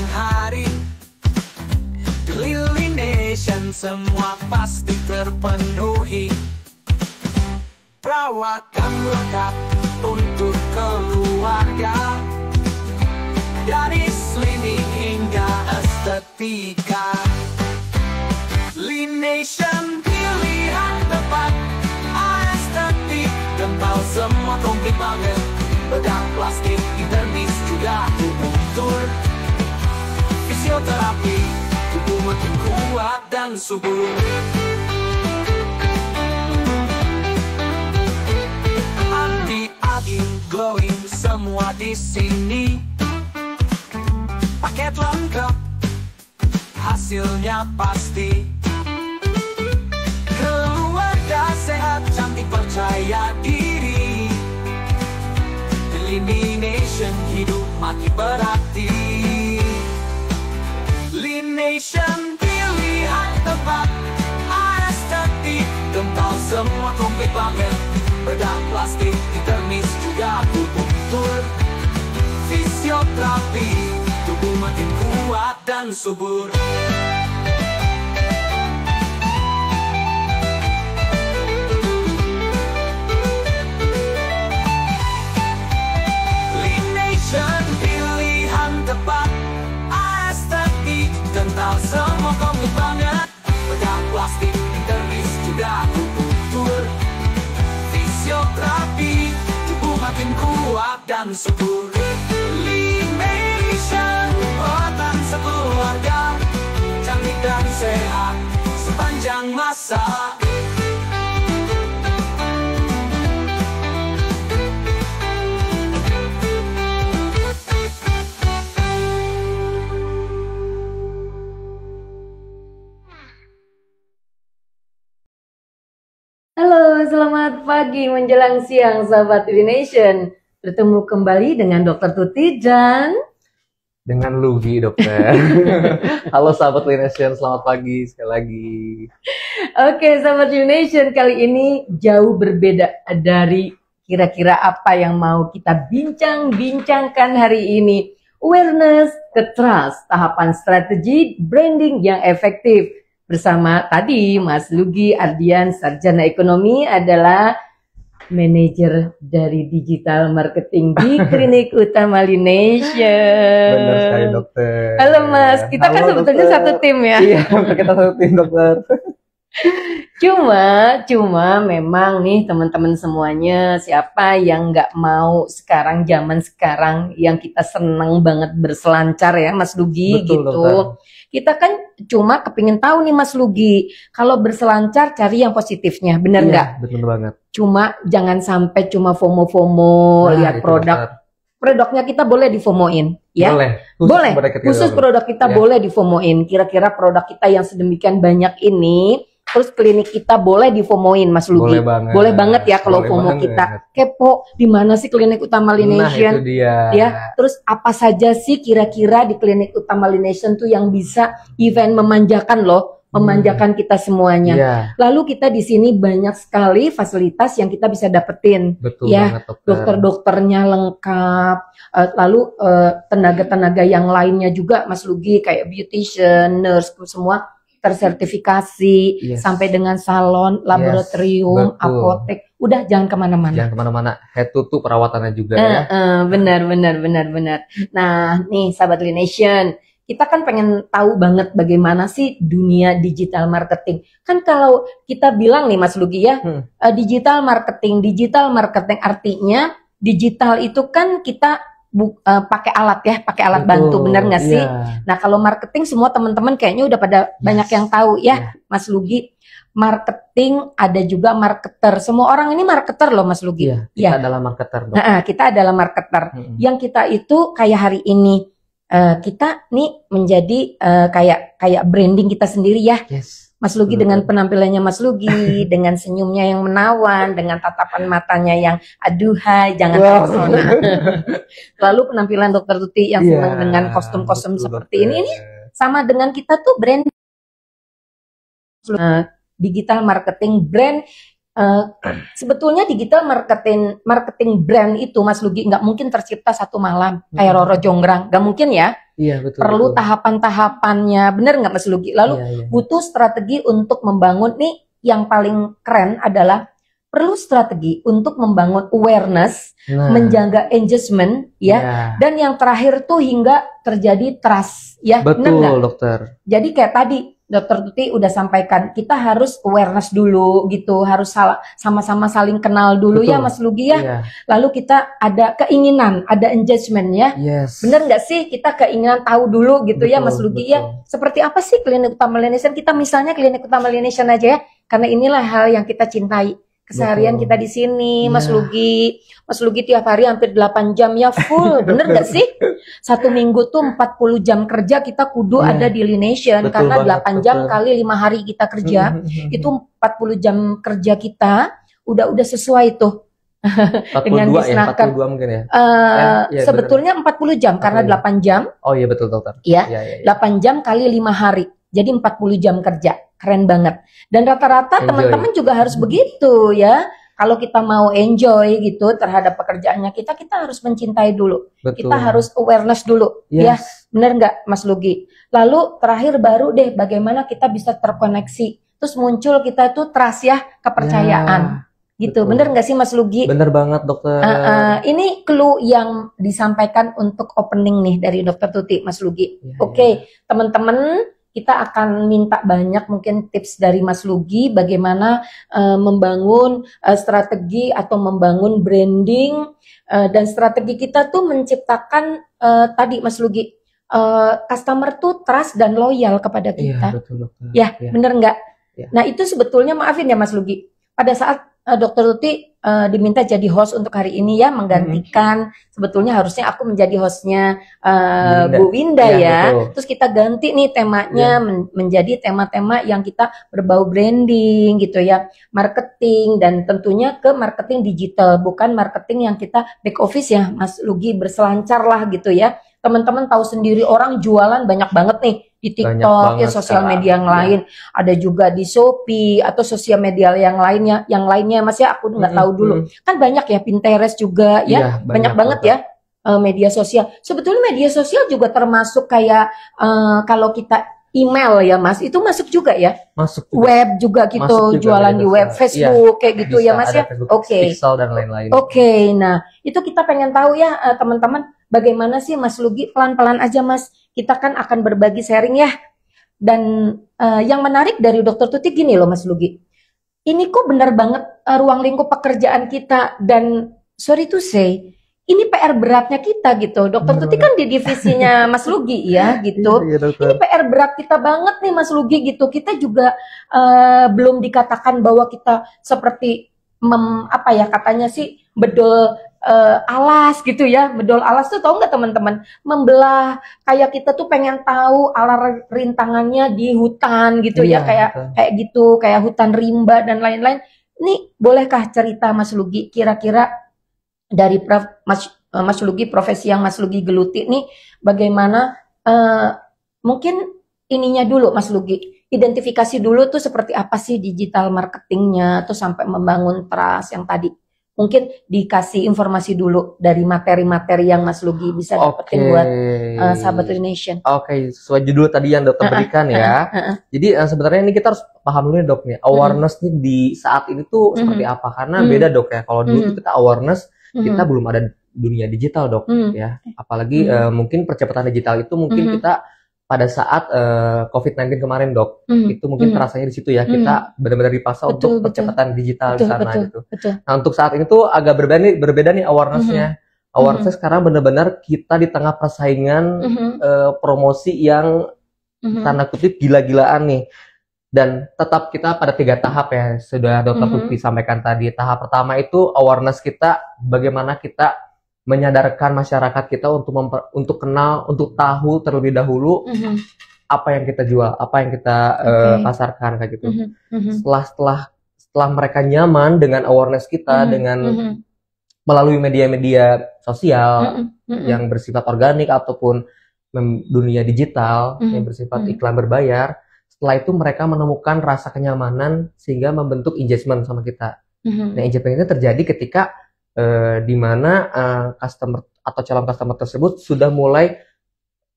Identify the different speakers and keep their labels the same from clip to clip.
Speaker 1: hari Lily Nation semua pasti terpenuhi. Perawatan lengkap untuk keluarga, dari slimming hingga estetika. Lily Nation pilihan tepat, estetik kental semua komplit banget. Bedah plastik, internis juga tur. Fisioterapi, tubuh makin kuat dan subur. Anti-aging, glowing semua di sini. Paket lengkap, hasilnya pasti. Keluarga sehat, cantik, percaya diri. Lily Nation hidup makin berarti. Lily Nation pilihan tepat, estetik kental semua komplit banget. Bedah plastik, internis juga tur. Fisioterapi, tubuh makin kuat dan subur. Pilihan tepat, estetik kental semua komplit banget. Bedah plastik, internis juga tur. Fisioterapi, tubuh makin kuat dan subur. Lily Nation, perawatan sekeluarga, cantik dan sehat sepanjang masa.
Speaker 2: Halo, selamat pagi menjelang siang sahabat Lily Nation. Bertemu kembali dengan Dokter Tuti dan
Speaker 3: dengan Lugi, dokter. Halo sahabat Lily Nation, selamat pagi sekali lagi.
Speaker 2: Oke, sahabat Lily Nation, kali ini jauh berbeda dari kira-kira apa yang mau kita bincang-bincangkan hari ini. Awareness ke trust, tahapan strategi branding yang efektif. Bersama tadi Mas Lugi Ardian, sarjana ekonomi, adalah manajer dari digital marketing di Klinik Utama Lily Nation.
Speaker 3: Benar sekali, dokter.
Speaker 2: Halo Mas, kita kan sebetulnya
Speaker 3: dokter.
Speaker 2: satu tim ya.
Speaker 3: Iya, kita satu tim, dokter.
Speaker 2: Cuma memang nih teman-teman semuanya, siapa yang nggak mau sekarang, zaman sekarang yang kita seneng banget berselancar ya Mas Lugi.
Speaker 3: Betul,
Speaker 2: gitu.
Speaker 3: dokter.
Speaker 2: Kita kan cuma kepingin tahu nih Mas Lugi, kalau berselancar cari yang positifnya, benar nggak?
Speaker 3: Iya, betul banget.
Speaker 2: Cuma jangan sampai cuma FOMO-FOMO, lihat
Speaker 3: itu,
Speaker 2: produk.
Speaker 3: dokter.
Speaker 2: Produknya kita boleh difomoin, ya?
Speaker 3: Boleh.
Speaker 2: Khusus produk kita
Speaker 3: Ya.
Speaker 2: boleh difomoin. Kira-kira produk kita yang sedemikian banyak ini, terus klinik kita boleh difomoin, Mas Lugi. Boleh banget ya kalau
Speaker 3: Boleh
Speaker 2: FOMO
Speaker 3: banget.
Speaker 2: kita. Kepo, di mana sih Klinik Utama Lily
Speaker 3: Nah,
Speaker 2: Nation?
Speaker 3: itu dia.
Speaker 2: Ya, terus apa saja sih kira-kira di Klinik Utama Lily Nation tuh yang bisa event memanjakan loh, memanjakan kita semuanya.
Speaker 3: Iya,
Speaker 2: Lalu kita di sini banyak sekali fasilitas yang kita bisa dapetin.
Speaker 3: betul
Speaker 2: Ya,
Speaker 3: banget, dokter.
Speaker 2: Dokter-dokternya lengkap, lalu tenaga-tenaga yang lainnya juga Mas Lugi, kayak beautician, nurse, semua tersertifikasi,
Speaker 3: Yes.
Speaker 2: sampai dengan salon, laboratorium,
Speaker 3: betul.
Speaker 2: apotek. Udah jangan kemana-mana.
Speaker 3: Jangan kemana-mana, head to toe perawatannya juga ya.
Speaker 2: Benar. Nah, nih sahabat Lily Nation, kita kan pengen tahu banget bagaimana sih dunia digital marketing. Kan kalau kita bilang nih Mas Lugi ya, digital marketing artinya digital itu kan kita pakai alat ya, pakai alat bantu, benar nggak sih?
Speaker 3: Iya.
Speaker 2: Nah, kalau marketing semua teman-teman kayaknya udah pada banyak yang tahu ya, Mas Lugi. Marketing ada juga marketer. Semua orang ini marketer loh Mas Lugi.
Speaker 3: Iya, kita adalah marketer, dok.
Speaker 2: Kita adalah marketer. Yang kita itu kayak hari ini kita nih menjadi kayak branding kita sendiri ya.
Speaker 3: Yes.
Speaker 2: Mas Lugi dengan penampilannya Mas Lugi, dengan senyumnya yang menawan, dengan tatapan matanya yang aduhai, jangan terpesona. Lalu penampilan Dokter Tuti yang senang dengan kostum-kostum seperti ini sama dengan kita tuh brand digital marketing brand. Sebetulnya digital marketing brand itu Mas Lugi nggak mungkin tercipta satu malam kayak Roro Jonggrang, nggak mungkin ya.
Speaker 3: Iya, betul.
Speaker 2: Perlu
Speaker 3: betul.
Speaker 2: tahapan-tahapannya, bener nggak Mas Lugi? Lalu
Speaker 3: Iya, iya.
Speaker 2: butuh strategi untuk membangun nih, yang paling keren adalah perlu strategi untuk membangun awareness,
Speaker 3: Nah,
Speaker 2: menjaga engagement, ya.
Speaker 3: iya.
Speaker 2: Dan yang terakhir tuh hingga terjadi trust, ya. Bener nggak?
Speaker 3: Betul, dokter.
Speaker 2: Jadi kayak tadi Dokter Tuti udah sampaikan, kita harus awareness dulu gitu, harus sama-sama saling kenal dulu ya
Speaker 3: Betul.
Speaker 2: Mas Lugi ya.
Speaker 3: Iya.
Speaker 2: Lalu kita ada keinginan, ada engagement ya.
Speaker 3: Yes.
Speaker 2: Bener nggak sih kita keinginan tahu dulu gitu ya
Speaker 3: Betul,
Speaker 2: Mas Lugi
Speaker 3: betul.
Speaker 2: ya. Seperti apa sih klinik utama Lienation? Kita misalnya klinik utama Lienation aja ya, karena inilah hal yang kita cintai. Keseharian
Speaker 3: Betul.
Speaker 2: kita di sini, Mas
Speaker 3: Iya.
Speaker 2: Lugi. Mas Lugi tiap hari hampir 8 jam ya full, bener nggak sih? Satu minggu tuh 40 jam kerja kita kudu
Speaker 3: Iya.
Speaker 2: ada di Lienation,
Speaker 3: Betul
Speaker 2: karena
Speaker 3: banget,
Speaker 2: 8 jam
Speaker 3: betul.
Speaker 2: kali 5 hari kita kerja, itu 40 jam kerja kita udah sesuai tuh.
Speaker 3: 42
Speaker 2: dengan
Speaker 3: ya,
Speaker 2: disenangkan.
Speaker 3: 42 mungkin ya. Iya,
Speaker 2: Sebetulnya 40 jam karena
Speaker 3: 40.
Speaker 2: 8 jam,
Speaker 3: Oh iya betul, dokter.
Speaker 2: ya.
Speaker 3: Iya, iya, iya.
Speaker 2: 8 jam kali 5 hari. Jadi 40 jam kerja. Keren banget. Dan rata-rata
Speaker 3: Enjoy.
Speaker 2: teman-teman juga harus begitu ya. Kalau kita mau enjoy gitu terhadap pekerjaannya kita harus mencintai dulu.
Speaker 3: Betul.
Speaker 2: Kita harus awareness dulu. Ya,
Speaker 3: Yes.
Speaker 2: bener nggak Mas Lugi? Lalu terakhir baru deh bagaimana kita bisa terkoneksi. Terus muncul kita tuh trust ya, kepercayaan. Gitu.
Speaker 3: betul.
Speaker 2: Bener nggak sih Mas Lugi?
Speaker 3: Bener banget, dokter.
Speaker 2: Ini clue yang disampaikan untuk opening nih dari Dokter Tuti, Mas Lugi.
Speaker 3: Iya,
Speaker 2: Oke,
Speaker 3: iya.
Speaker 2: teman-teman, kita akan minta banyak mungkin tips dari Mas Lugi bagaimana membangun strategi atau membangun branding dan strategi kita tuh menciptakan tadi Mas Lugi customer tuh trust dan loyal kepada
Speaker 3: Iya,
Speaker 2: kita.
Speaker 3: betul, dokter.
Speaker 2: Ya,
Speaker 3: Iya.
Speaker 2: bener nggak?
Speaker 3: Iya.
Speaker 2: Nah itu sebetulnya maafin ya Mas Lugi. Pada saat Dokter Tuti diminta jadi host untuk hari ini ya, menggantikan sebetulnya harusnya aku menjadi hostnya Bu Winda
Speaker 3: Iya,
Speaker 2: ya.
Speaker 3: betul.
Speaker 2: Terus kita ganti nih temanya menjadi tema-tema yang kita berbau branding gitu ya, marketing dan tentunya ke marketing digital, bukan marketing yang kita back office ya Mas Lugi, berselancar lah gitu ya. Teman-teman tahu sendiri orang jualan banyak banget nih di
Speaker 3: Banyak
Speaker 2: TikTok ya,
Speaker 3: banget
Speaker 2: sosial
Speaker 3: sekarang.
Speaker 2: media yang
Speaker 3: Iya.
Speaker 2: lain, ada juga di Shopee atau sosial media yang lainnya Mas ya, aku nggak tahu dulu. Kan banyak ya, Pinterest juga ya,
Speaker 3: Iya,
Speaker 2: banyak banget
Speaker 3: dokter.
Speaker 2: ya media sosial. Sebetulnya media sosial juga termasuk kayak kalau kita email ya Mas, itu masuk juga ya.
Speaker 3: Masuk juga.
Speaker 2: Web juga gitu,
Speaker 3: Masuk juga
Speaker 2: jualan
Speaker 3: media
Speaker 2: di web,
Speaker 3: sosial.
Speaker 2: Facebook kayak gitu
Speaker 3: Bisa
Speaker 2: ya Mas
Speaker 3: ada
Speaker 2: ya.
Speaker 3: Facebook,
Speaker 2: Oke.
Speaker 3: Pixel dan lain-lain.
Speaker 2: Oke, nah itu kita pengen tahu ya teman-teman, bagaimana sih Mas Lugi, pelan-pelan aja Mas, kita kan akan berbagi sharing ya. Dan yang menarik dari Dokter Tuti gini loh Mas Lugi, ini kok benar banget ruang lingkup pekerjaan kita, dan sorry to say, ini PR beratnya kita gitu. Dokter Tuti kan di divisinya Mas Lugi ya gitu.
Speaker 3: Iya, dokter.
Speaker 2: Ini PR berat kita banget nih Mas Lugi gitu. Kita juga belum dikatakan bahwa kita seperti apa ya katanya sih, bedol alas gitu ya. Bedol alas tuh tahu nggak teman-teman? Membelah, kayak kita tuh pengen tahu ala rintangannya di hutan gitu ya,
Speaker 3: Iya, betul.
Speaker 2: kayak gitu, kayak hutan rimba dan lain-lain. Ini bolehkah cerita Mas Lugi kira-kira dari Mas Lugi, profesi yang Mas Lugi geluti nih, bagaimana mungkin ininya dulu Mas Lugi, identifikasi dulu tuh seperti apa sih digital marketingnya, tuh sampai membangun trust yang tadi. Mungkin dikasih informasi dulu dari materi-materi yang Mas Lugi bisa dapetin buat sahabat Lienation.
Speaker 3: Oke, sesuai judul tadi yang dokter berikan ya. Jadi sebenarnya ini kita harus paham dulu nih dok nih, awareness nih di saat ini tuh seperti apa. Karena beda dok ya, kalau dulu kita awareness, kita belum ada dunia digital dok ya. Apalagi mungkin percepatan digital itu mungkin kita pada saat COVID-19 kemarin dok, itu mungkin terasanya di situ ya, kita benar-benar dipaksa untuk percepatan digital di sana gitu. Nah untuk saat ini tuh agak berbeda nih awareness-nya. Awareness sekarang benar-benar kita di tengah persaingan promosi yang tanda kutip gila-gilaan nih. Dan tetap kita pada 3 tahap ya, sudah Dokter Tuti sampaikan tadi. Tahap pertama itu awareness kita, bagaimana kita menyadarkan masyarakat kita untuk kenal, untuk tahu terlebih dahulu apa yang kita jual, apa yang kita pasarkan kayak gitu. Setelah mereka nyaman dengan awareness kita, dengan melalui media-media sosial yang bersifat organik ataupun dunia digital yang bersifat iklan berbayar, setelah itu mereka menemukan rasa kenyamanan sehingga membentuk engagement sama kita. Nah, engagement itu terjadi ketika di mana customer atau calon customer tersebut sudah mulai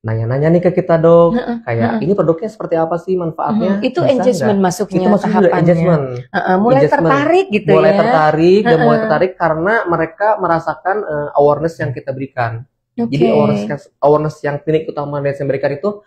Speaker 3: nanya-nanya nih ke kita dok,
Speaker 2: Heeh,
Speaker 3: kayak
Speaker 2: heeh.
Speaker 3: ini produknya seperti apa sih manfaatnya?
Speaker 2: Itu
Speaker 3: Bisa
Speaker 2: engagement
Speaker 3: nggak?
Speaker 2: masuknya
Speaker 3: Itu masuk juga
Speaker 2: tahapannya.
Speaker 3: engagement.
Speaker 2: Mulai
Speaker 3: Engagement.
Speaker 2: tertarik gitu
Speaker 3: Mulai
Speaker 2: ya.
Speaker 3: tertarik dan mulai
Speaker 2: Heeh.
Speaker 3: tertarik karena mereka merasakan awareness yang kita berikan. Jadi
Speaker 2: Oke.
Speaker 3: awareness yang klinik utama yang saya berikan itu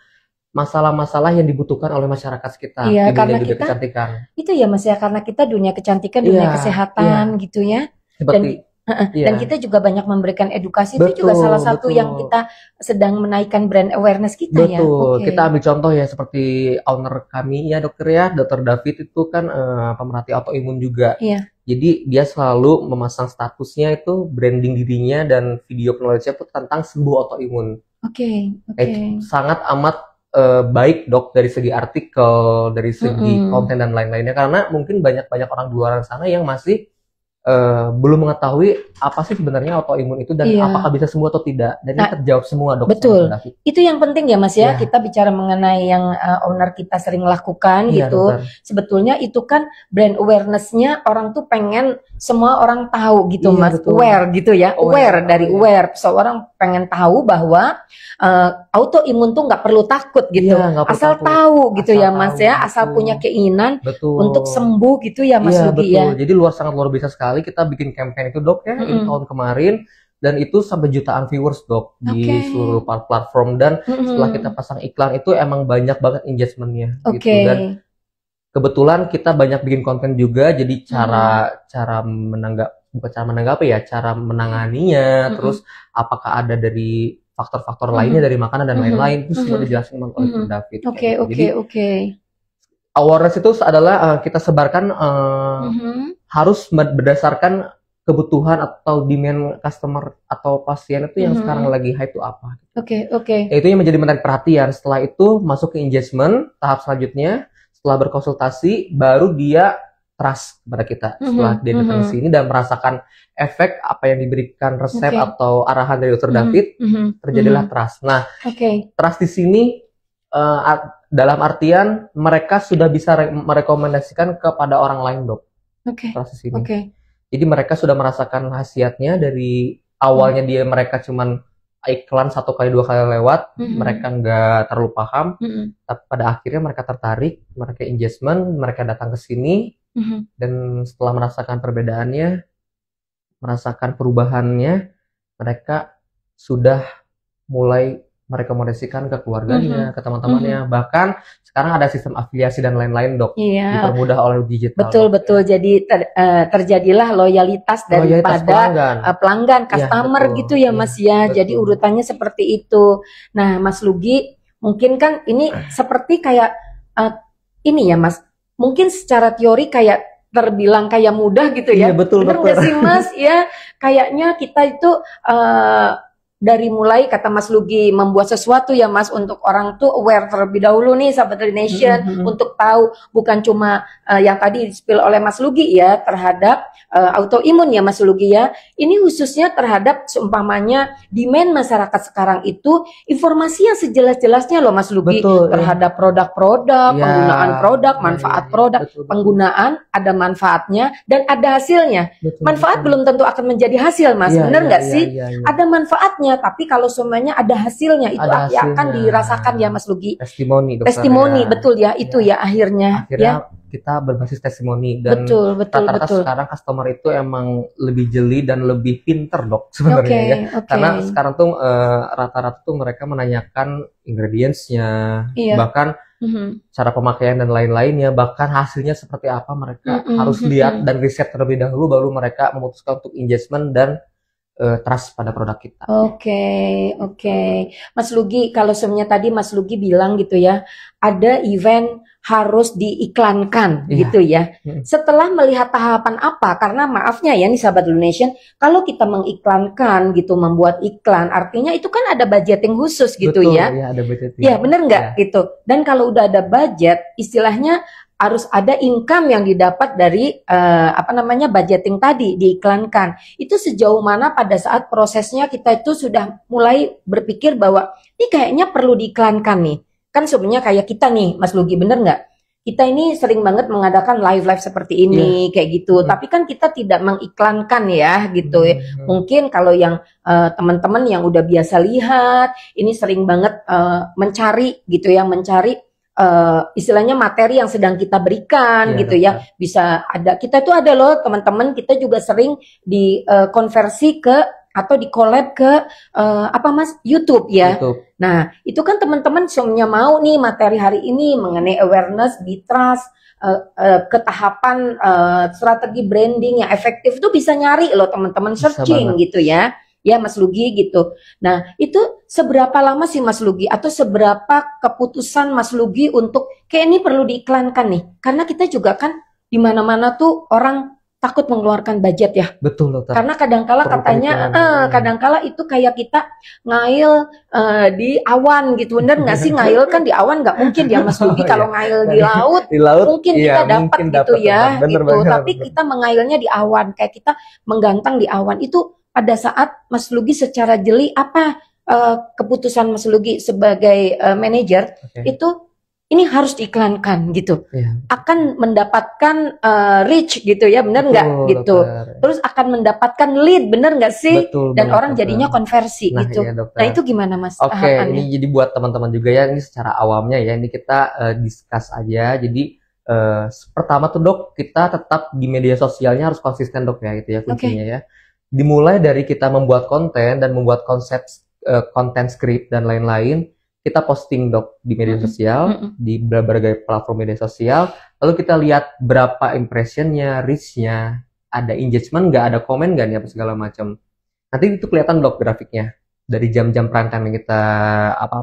Speaker 3: masalah-masalah yang dibutuhkan oleh masyarakat sekitar
Speaker 2: Iya,
Speaker 3: di dunia
Speaker 2: karena
Speaker 3: dunia
Speaker 2: kita
Speaker 3: kecantikan.
Speaker 2: itu ya Mas ya, karena kita dunia kecantikan, dunia
Speaker 3: Iya,
Speaker 2: kesehatan gitu ya.
Speaker 3: seperti
Speaker 2: Dan
Speaker 3: iya.
Speaker 2: kita juga banyak memberikan edukasi, itu juga salah satu yang kita sedang menaikkan brand awareness kita ya.
Speaker 3: Betul.
Speaker 2: Oke.
Speaker 3: Kita ambil contoh ya seperti owner kami ya dokter ya, Dokter David itu kan pemerhati autoimun juga.
Speaker 2: Iya.
Speaker 3: Jadi dia selalu memasang statusnya itu branding dirinya dan video knowledge-nya itu tentang sembuh autoimun.
Speaker 2: Oke.
Speaker 3: Sangat amat baik dok dari segi artikel, dari segi konten dan lain-lainnya, karena mungkin banyak orang di luar sana yang masih belum mengetahui apa sih sebenarnya autoimun itu dan
Speaker 2: Iya.
Speaker 3: apakah bisa sembuh atau tidak, dan ini terjawab semua dok.
Speaker 2: Betul.
Speaker 3: sama David.
Speaker 2: Itu yang penting ya Mas ya,
Speaker 3: Iya.
Speaker 2: kita bicara mengenai yang owner kita sering lakukan
Speaker 3: Iya,
Speaker 2: gitu.
Speaker 3: dokter.
Speaker 2: Sebetulnya itu kan brand awareness-nya orang tuh pengen semua orang tahu gitu
Speaker 3: Iya,
Speaker 2: Mas,
Speaker 3: betul.
Speaker 2: aware gitu ya, aware dari
Speaker 3: Iya.
Speaker 2: aware. Seorang pengen tahu bahwa autoimun tuh nggak perlu takut gitu,
Speaker 3: Iya, nggak perlu
Speaker 2: asal
Speaker 3: takut.
Speaker 2: tahu gitu
Speaker 3: Asal
Speaker 2: ya Mas
Speaker 3: tahu,
Speaker 2: ya, asal
Speaker 3: betul.
Speaker 2: punya keinginan
Speaker 3: Betul.
Speaker 2: untuk sembuh gitu ya Mas
Speaker 3: Iya,
Speaker 2: Lugi
Speaker 3: betul.
Speaker 2: ya.
Speaker 3: Jadi sangat luar biasa sekali kita bikin campaign itu dok ya, ini tahun kemarin, dan itu sampai jutaan viewers dok di
Speaker 2: Oke.
Speaker 3: seluruh platform, dan setelah kita pasang iklan itu emang banyak banget engagement-nya
Speaker 2: Oke.
Speaker 3: gitu. Dan kebetulan kita banyak bikin konten juga, jadi cara menanggapi ya, cara menanganinya, terus apakah ada dari faktor-faktor lainnya dari makanan dan lain-lain, itu semua dijelasin oleh Dr. David.
Speaker 2: Oke.
Speaker 3: Awareness itu adalah kita sebarkan harus berdasarkan kebutuhan atau demand customer atau pasien itu yang sekarang lagi high itu apa.
Speaker 2: Oke.
Speaker 3: Itu yang menjadi menarik perhatian. Setelah itu masuk ke engagement, tahap selanjutnya setelah berkonsultasi baru dia trust kepada kita. Setelah dia datang ke sini dan merasakan efek apa yang diberikan resep atau arahan dari Dr. David, terjadilah trust. Nah, trust di sini dalam artian mereka sudah bisa merekomendasikan kepada orang lain dok. Trust di sini. Jadi mereka sudah merasakan khasiatnya dari awalnya mereka cuman iklan 1 kali 2 kali lewat, mereka nggak terlalu paham, tapi pada akhirnya mereka tertarik, mereka engagement, mereka datang ke sini, dan setelah merasakan perbedaannya, merasakan perubahannya, mereka sudah mulai merekomendasikan ke keluarganya, ke teman-temannya, bahkan sekarang ada sistem afiliasi dan lain-lain dok, dipermudah oleh digital.
Speaker 2: Betul. Jadi terjadilah loyalitas daripada pelanggan, customer gitu ya Mas ya. Betul. Jadi urutannya seperti itu. Nah Mas Lugi, mungkin kan ini seperti kayak ini ya Mas, mungkin secara teori kayak terbilang kayak mudah gitu ya.
Speaker 3: Iya, betul.
Speaker 2: Bener nggak sih Mas? Ya kayaknya kita itu dari mulai kata Mas Lugi membuat sesuatu ya Mas, untuk orang tuh aware terlebih dahulu nih sahabat Nation, untuk tahu bukan cuma yang tadi di-spill oleh Mas Lugi ya terhadap autoimun ya Mas Lugi ya. Ini khususnya terhadap seumpamanya demand masyarakat sekarang itu informasi yang sejelas-jelasnya loh Mas Lugi, terhadap produk-produk, penggunaan produk, manfaat produk, penggunaan ada manfaatnya dan ada hasilnya. Manfaat belum tentu akan menjadi hasil Mas, bener nggak sih? Ada manfaatnya, tapi kalau semuanya ada hasilnya itu akan dirasakan ya Mas Lugi. Testimoni, betul ya, itu ya akhirnya ya.
Speaker 3: Kita berbasis testimoni, dan rata-rata sekarang customer itu emang lebih jeli dan lebih pinter dok sebenarnya ya. Karena sekarang tuh rata-rata tuh mereka menanyakan ingredients-nya, bahkan cara pemakaian dan lain-lainnya, bahkan hasilnya seperti apa mereka harus lihat dan riset terlebih dahulu baru mereka memutuskan untuk engagement dan trust pada produk kita. Oke. Mas Lugi, kalau sebenarnya tadi Mas Lugi bilang gitu ya, ada event harus diiklankan gitu ya. Setelah melihat tahapan apa, karena maafnya ya nih sahabat Nation, kalau kita mengiklankan gitu, membuat iklan, artinya itu kan ada budgeting khusus gitu. Betul,
Speaker 2: ya.
Speaker 3: Ada budgeting.
Speaker 2: Ya bener nggak gitu. Dan kalau udah ada budget, istilahnya harus ada income yang didapat dari budgeting tadi diiklankan. Itu sejauh mana pada saat prosesnya kita itu sudah mulai berpikir bahwa ini kayaknya perlu diiklankan nih. Kan sebenarnya kayak kita nih Mas Lugi, bener nggak? kita ini sering banget mengadakan live seperti ini, kayak gitu. Tapi kan kita tidak mengiklankan ya, gitu. Mungkin kalau yang teman-teman yang udah biasa lihat, ini sering banget mencari gitu ya, mencari istilahnya materi yang sedang kita berikan gitu ya. Bisa ada, kita tuh ada loh teman-teman, kita juga sering dikonversi ke atau di collab ke apa Mas, YouTube ya. YouTube. Nah itu kan teman-teman semuanya mau nih materi hari ini mengenai awareness, trust, ke tahapan strategi branding yang efektif itu bisa nyari loh teman-teman, searching gitu ya. Ya Mas Lugi gitu. Nah itu seberapa lama sih Mas Lugi, atau seberapa keputusan Mas Lugi untuk kayak ini perlu diiklankan nih? Karena kita juga kan di mana-mana tuh orang takut mengeluarkan budget ya. Betul loh. Karena kadangkala katanya, kadangkala itu kayak kita ngail di awan gitu, bener nggak sih? Ngail kan di awan nggak mungkin ya Mas Lugi. Kalau ngail di laut mungkin kita dapat gitu ya. Bener, gitu. Tapi kita mengailnya di awan, kayak kita menggantang di awan. Itu pada saat Mas Lugi secara jeli apa keputusan Mas Lugi sebagai manajer itu? Ini harus diiklankan gitu, akan mendapatkan reach gitu ya, bener nggak gitu, terus akan mendapatkan lead, bener nggak sih? Betul, dan orang jadinya konversi gitu. Iya, nah itu gimana Mas? Ini
Speaker 3: jadi buat teman-teman juga ya, ini secara awamnya ya, ini kita discuss aja. Jadi pertama tuh Dok, kita tetap di media sosialnya harus konsisten Dok ya, itu ya kuncinya ya. Dimulai dari kita membuat konten dan membuat konsep konten script dan lain-lain. Kita posting Dok di media sosial, di berbagai platform media sosial, lalu kita lihat berapa impressionnya, reach-nya, ada engagement nggak, ada komen nggak nih, apa segala macam. Nanti itu kelihatan Dok grafiknya dari jam-jam prime time yang kita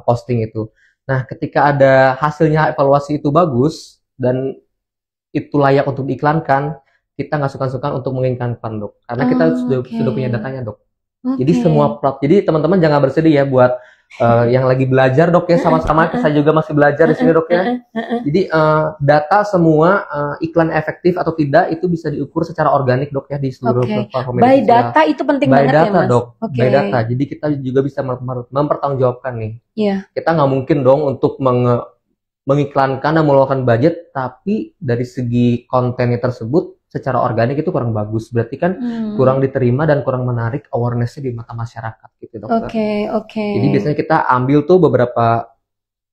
Speaker 3: posting itu. Nah ketika ada hasilnya, evaluasi itu bagus dan itu layak untuk diiklankan, kita nggak suka-suka untuk mengiklankan Dok, karena kita sudah punya datanya Dok. Jadi semua jadi teman-teman jangan bersedih ya buat yang lagi belajar Dok ya, sama-sama saya juga masih belajar di sini Dok ya. Jadi data semua iklan efektif atau tidak itu bisa diukur secara organik Dok ya di seluruh platform media.
Speaker 2: By data itu penting banget ya Mas.
Speaker 3: Dok. By data. Jadi kita juga bisa mempertanggungjawabkan nih. Kita nggak mungkin dong untuk mengiklankan dan mengeluarkan budget, tapi dari segi kontennya tersebut secara organik itu kurang bagus, berarti kan kurang diterima dan kurang menarik awareness-nya di mata masyarakat gitu Dokter. Jadi biasanya kita ambil tuh beberapa,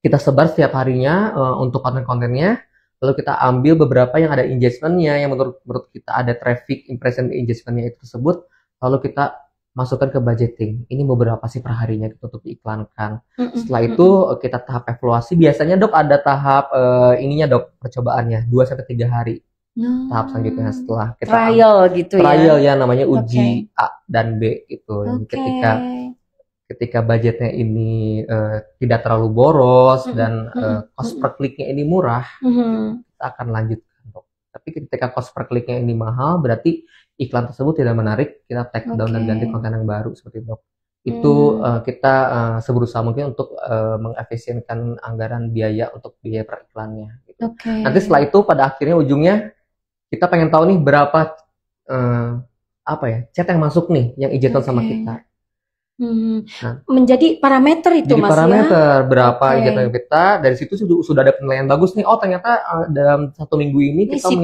Speaker 3: kita sebar setiap harinya untuk konten-kontennya, lalu kita ambil beberapa yang ada engagement-nya, yang menurut kita ada traffic, impression, engagement-nya itu tersebut, lalu kita masukkan ke budgeting. Ini beberapa sih per harinya gitu untuk diiklankan. Setelah itu kita tahap evaluasi. Biasanya Dok ada tahap ininya Dok, percobaannya 2-3 hari. Tahap selanjutnya setelah kita
Speaker 2: trial gitu
Speaker 3: trial ya namanya uji A dan B gitu. Ketika budgetnya ini tidak terlalu boros dan cost per kliknya ini murah, kita akan lanjutkan Dok. Tapi ketika cost per kliknya ini mahal, berarti iklan tersebut tidak menarik, kita take down dan ganti konten yang baru seperti itu Dok. Itu kita seberusaha mungkin untuk mengefisienkan anggaran biaya untuk biaya per iklannya gitu. Nanti setelah itu pada akhirnya ujungnya kita pengen tahu nih berapa chat yang masuk nih, yang engagement sama kita.
Speaker 2: Nah, menjadi parameter itu
Speaker 3: jadi
Speaker 2: Mas
Speaker 3: parameter berapa engagement kita, dari situ sudah ada penilaian bagus nih. Oh ternyata dalam 1 minggu ini kita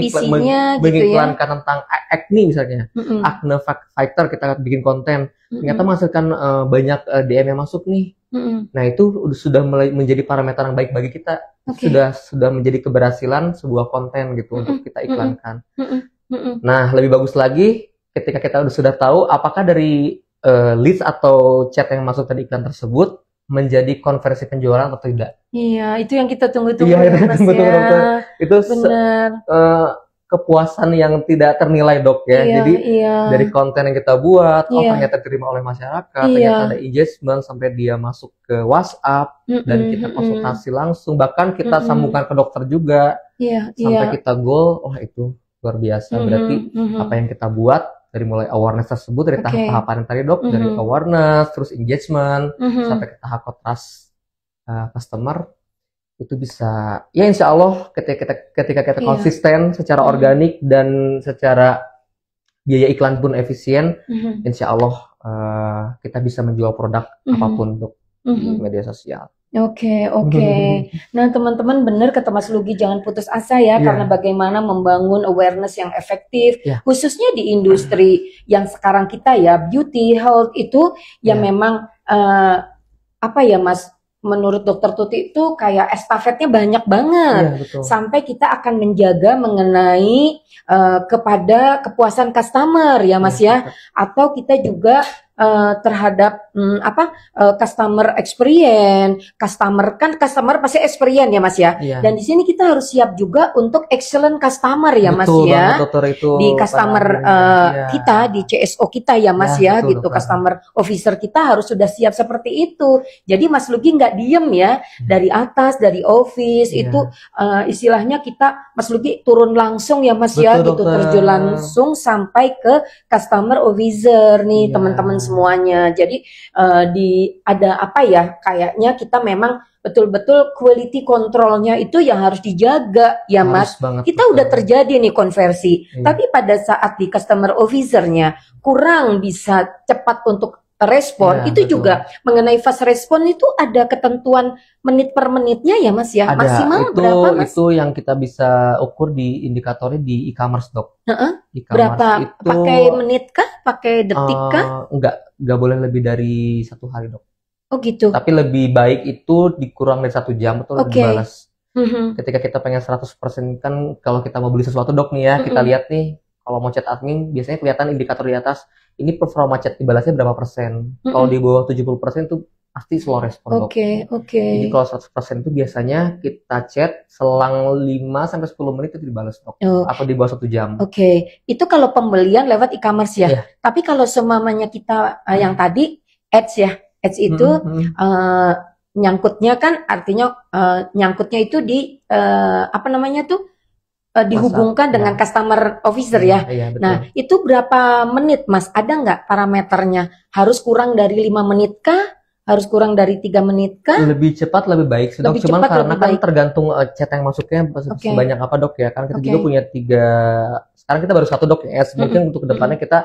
Speaker 3: mengiklankan tentang acne misalnya, acne fighter, kita bikin konten, ternyata menghasilkan banyak DM yang masuk nih. Nah itu sudah mulai menjadi parameter yang baik bagi kita. Sudah menjadi keberhasilan sebuah konten gitu untuk kita iklankan. Nah lebih bagus lagi ketika kita sudah tahu apakah dari leads atau chat yang masuk tadi iklan tersebut menjadi konversi penjualan atau tidak.
Speaker 2: Iya, itu yang kita tunggu-tunggu
Speaker 3: ya,
Speaker 2: Mas ya.
Speaker 3: Itu benar. Kepuasan yang tidak ternilai Dok ya. Jadi dari konten yang kita buat, ternyata diterima oleh masyarakat, ternyata ada engagement sampai dia masuk ke WhatsApp dan kita konsultasi langsung, bahkan kita sambungkan ke dokter juga sampai kita goal. Wah itu luar biasa. Berarti apa yang kita buat dari mulai awareness tersebut, dari tahap-tahapan yang tadi Dok, dari awareness, terus engagement, sampai ke tahap trust customer, itu bisa, ya insya Allah ketika kita konsisten secara organik dan secara biaya iklan pun efisien, insya Allah kita bisa menjual produk apapun Dok di media sosial.
Speaker 2: Oke, oke. Nah, teman-teman benar kata Mas Lugi, jangan putus asa ya,
Speaker 3: Iya.
Speaker 2: karena bagaimana membangun awareness yang efektif,
Speaker 3: Iya.
Speaker 2: khususnya di industri yang sekarang kita ya, beauty, health itu yang
Speaker 3: Iya.
Speaker 2: memang apa ya Mas, menurut Dokter Tuti itu kayak estafetnya banyak banget.
Speaker 3: Iya, betul.
Speaker 2: Sampai kita akan menjaga mengenai kepada kepuasan customer ya Mas ya, atau kita juga terhadap customer experience, customer pasti experience ya Mas ya.
Speaker 3: Iya.
Speaker 2: Dan di sini kita harus siap juga untuk excellent customer ya Mas
Speaker 3: Betul
Speaker 2: ya.
Speaker 3: banget, dokter, itu
Speaker 2: Di
Speaker 3: pada
Speaker 2: customer
Speaker 3: akhirnya. Iya.
Speaker 2: kita, di CSO kita ya Mas
Speaker 3: Ya,
Speaker 2: ya,
Speaker 3: betul,
Speaker 2: gitu.
Speaker 3: dokter.
Speaker 2: Customer officer kita harus sudah siap seperti itu. Jadi Mas Lugi nggak diem ya, dari atas, dari office
Speaker 3: Iya.
Speaker 2: itu istilahnya kita Mas Lugi turun langsung ya Mas ya,
Speaker 3: Betul,
Speaker 2: gitu,
Speaker 3: dokter.
Speaker 2: terjun langsung sampai ke customer officer nih
Speaker 3: Iya.
Speaker 2: teman-teman semuanya. Jadi ada apa ya, kayaknya kita memang betul-betul quality controlnya itu yang harus dijaga ya Mas.
Speaker 3: Harus banget,
Speaker 2: Kita
Speaker 3: betul.
Speaker 2: udah terjadi nih konversi,
Speaker 3: Iya.
Speaker 2: tapi pada saat di customer officer-nya kurang bisa cepat untuk respon,
Speaker 3: Iya,
Speaker 2: itu
Speaker 3: betul.
Speaker 2: juga mengenai fast respon itu ada ketentuan menit per menitnya ya Mas ya,
Speaker 3: Ada,
Speaker 2: maksimal
Speaker 3: itu
Speaker 2: berapa Mas?
Speaker 3: itu yang kita bisa ukur di indikatornya di e-commerce, Dok.
Speaker 2: Heeh.
Speaker 3: E-commerce
Speaker 2: Berapa?
Speaker 3: itu
Speaker 2: Pakai menit kah? Pakai detik kah?
Speaker 3: enggak boleh lebih dari 1 hari, Dok.
Speaker 2: Oh gitu.
Speaker 3: Tapi lebih baik itu dikurang dari 1 jam atau
Speaker 2: Oke.
Speaker 3: dibalas.
Speaker 2: Mhm.
Speaker 3: Ketika kita pengen 100% kan, kalau kita mau beli sesuatu, Dok, nih ya, kita lihat nih, kalau mau chat admin biasanya kelihatan indikator di atas, ini performa chat dibalasnya berapa persen. Kalau di bawah 70% itu pasti slow respon, Dok.
Speaker 2: Oke, oke.
Speaker 3: Jadi kalau 100% itu biasanya kita chat selang 5-10 menit itu dibalas, Dok.
Speaker 2: Oh.
Speaker 3: Atau di bawah 1 jam.
Speaker 2: Oke, itu kalau pembelian lewat e-commerce ya.
Speaker 3: Iya.
Speaker 2: Tapi kalau semamanya kita yang tadi ads ya, ads itu nyangkutnya kan artinya nyangkutnya itu di apa namanya tuh dihubungkan
Speaker 3: WhatsApp,
Speaker 2: dengan
Speaker 3: ya.
Speaker 2: customer officer ya.
Speaker 3: Iya, betul.
Speaker 2: Nah, itu berapa menit Mas? Ada nggak parameternya? Harus kurang dari 5 menit kah? Harus kurang dari 3 menit kah?
Speaker 3: Lebih cepat lebih baik sih, Dok.
Speaker 2: Lebih
Speaker 3: Cuman
Speaker 2: cepat,
Speaker 3: karena
Speaker 2: lebih
Speaker 3: kan
Speaker 2: baik.
Speaker 3: tergantung chat yang masuknya
Speaker 2: Oke.
Speaker 3: sebanyak apa, Dok, ya. Karena kita
Speaker 2: Oke.
Speaker 3: juga punya 3. Sekarang kita baru 1, Dok, ya. Mungkin untuk kedepannya kita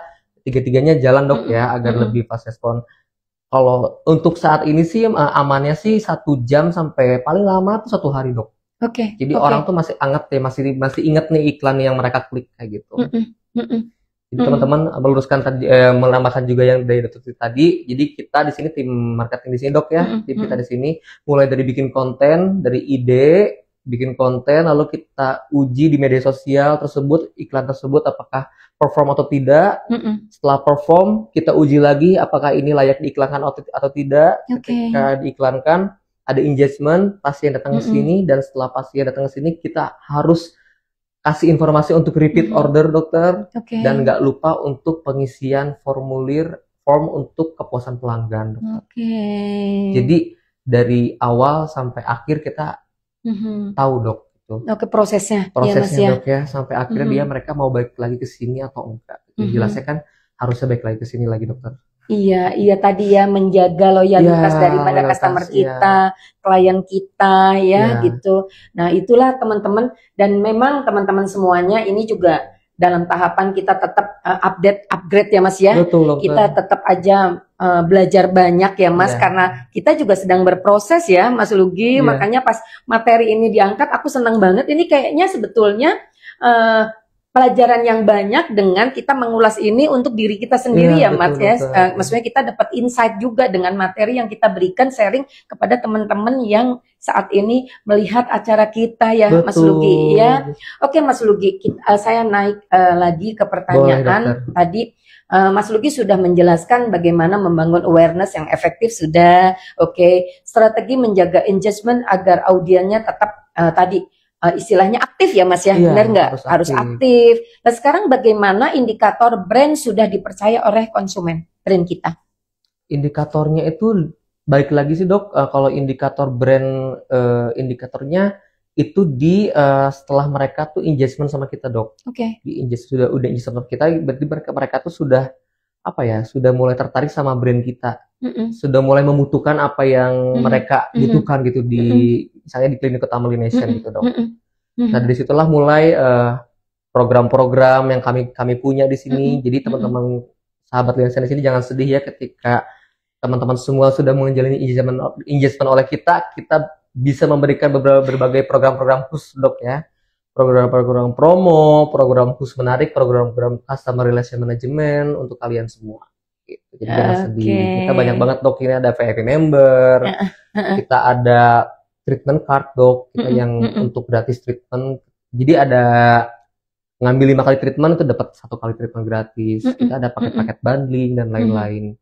Speaker 3: 3-tiganya jalan, Dok, ya, agar lebih fast respon. Kalau untuk saat ini sih amannya sih 1 jam sampai paling lama tuh 1 hari, Dok.
Speaker 2: Oke.
Speaker 3: Jadi
Speaker 2: oke.
Speaker 3: orang tuh masih anget ya, masih inget nih iklan yang mereka klik kayak gitu. Jadi
Speaker 2: Mm-mm.
Speaker 3: teman-teman meluruskan tadi, menambahkan juga yang dari Dr. Tuti tadi. Jadi kita di sini tim marketing di sini, Dok, ya. Tim kita di sini mulai dari bikin konten, dari ide, bikin konten, lalu kita uji di media sosial tersebut, iklan tersebut apakah perform atau tidak. Setelah perform, kita uji lagi apakah ini layak diiklankan atau tidak.
Speaker 2: Oke.
Speaker 3: Ketika diiklankan, ada engagement, pasien datang ke sini, dan setelah pasien datang ke sini, kita harus kasih informasi untuk repeat order, dokter,
Speaker 2: Oke.
Speaker 3: dan nggak lupa untuk pengisian form untuk kepuasan pelanggan.
Speaker 2: Oke.
Speaker 3: Jadi dari awal sampai akhir kita tahu, Dok, itu
Speaker 2: Oke, prosesnya, ya Mas
Speaker 3: prosesnya,
Speaker 2: ya.
Speaker 3: Dok, ya, sampai akhirnya mereka mau balik lagi ke sini atau enggak. Jelasnya kan harusnya balik lagi ke sini lagi, dokter.
Speaker 2: Iya tadi ya, menjaga loyalitas
Speaker 3: Ya,
Speaker 2: daripada
Speaker 3: loyalitas,
Speaker 2: customer
Speaker 3: ya.
Speaker 2: kita, klien kita ya
Speaker 3: Ya.
Speaker 2: gitu. Nah, itulah teman-teman, dan memang teman-teman semuanya ini juga dalam tahapan kita tetap upgrade ya Mas ya.
Speaker 3: Betul, dokter.
Speaker 2: Kita tetap aja belajar banyak ya Mas,
Speaker 3: Ya.
Speaker 2: karena kita juga sedang berproses ya Mas Lugi.
Speaker 3: Ya.
Speaker 2: Makanya pas materi ini diangkat aku senang banget. Ini kayaknya sebetulnya pelajaran yang banyak dengan kita mengulas ini untuk diri kita sendiri ya
Speaker 3: Iya,
Speaker 2: Mas
Speaker 3: betul,
Speaker 2: ya.
Speaker 3: dokter.
Speaker 2: Maksudnya kita dapat insight juga dengan materi yang kita berikan, sharing kepada teman-teman yang saat ini melihat acara kita ya Mas
Speaker 3: Betul.
Speaker 2: Lugi ya. Oke Mas Lugi, saya naik lagi ke pertanyaan.
Speaker 3: Boleh, dokter.
Speaker 2: Tadi Mas Lugi sudah menjelaskan bagaimana membangun awareness yang efektif sudah. Oke, strategi menjaga engagement agar audiennya tetap tadi istilahnya aktif ya Mas ya,
Speaker 3: Iya,
Speaker 2: benar nggak?
Speaker 3: harus
Speaker 2: Harus
Speaker 3: aktif.
Speaker 2: aktif. Nah sekarang bagaimana indikator brand sudah dipercaya oleh konsumen brand kita?
Speaker 3: Indikatornya itu baik lagi sih, Dok. Kalau indikator brand, indikatornya itu di setelah mereka tuh engagement sama kita, Dok.
Speaker 2: Oke.
Speaker 3: Di udah engagement sama kita, berarti mereka tuh sudah apa ya? Sudah mulai tertarik sama brand kita. Sudah mulai membutuhkan apa yang mereka butuhkan gitu di misalnya di klinik utama Lination gitu, Dok. Nah, dari situlah mulai program-program yang kami punya di sini. Jadi teman-teman sahabat Lination di sini jangan sedih ya ketika teman-teman semua sudah menjalani engagement oleh kita bisa memberikan berbagai program-program khusus dok ya. Program-program promo, program khusus menarik, program-program customer relation management untuk kalian semua. Gitu. Jadi jangan sedih. Kita banyak banget dok, ini ada VIP member, kita ada treatment card dok, kita yang untuk gratis treatment. Jadi ada ngambil 5 kali treatment itu dapat 1 kali treatment gratis. Kita ada paket-paket bundling dan lain-lain.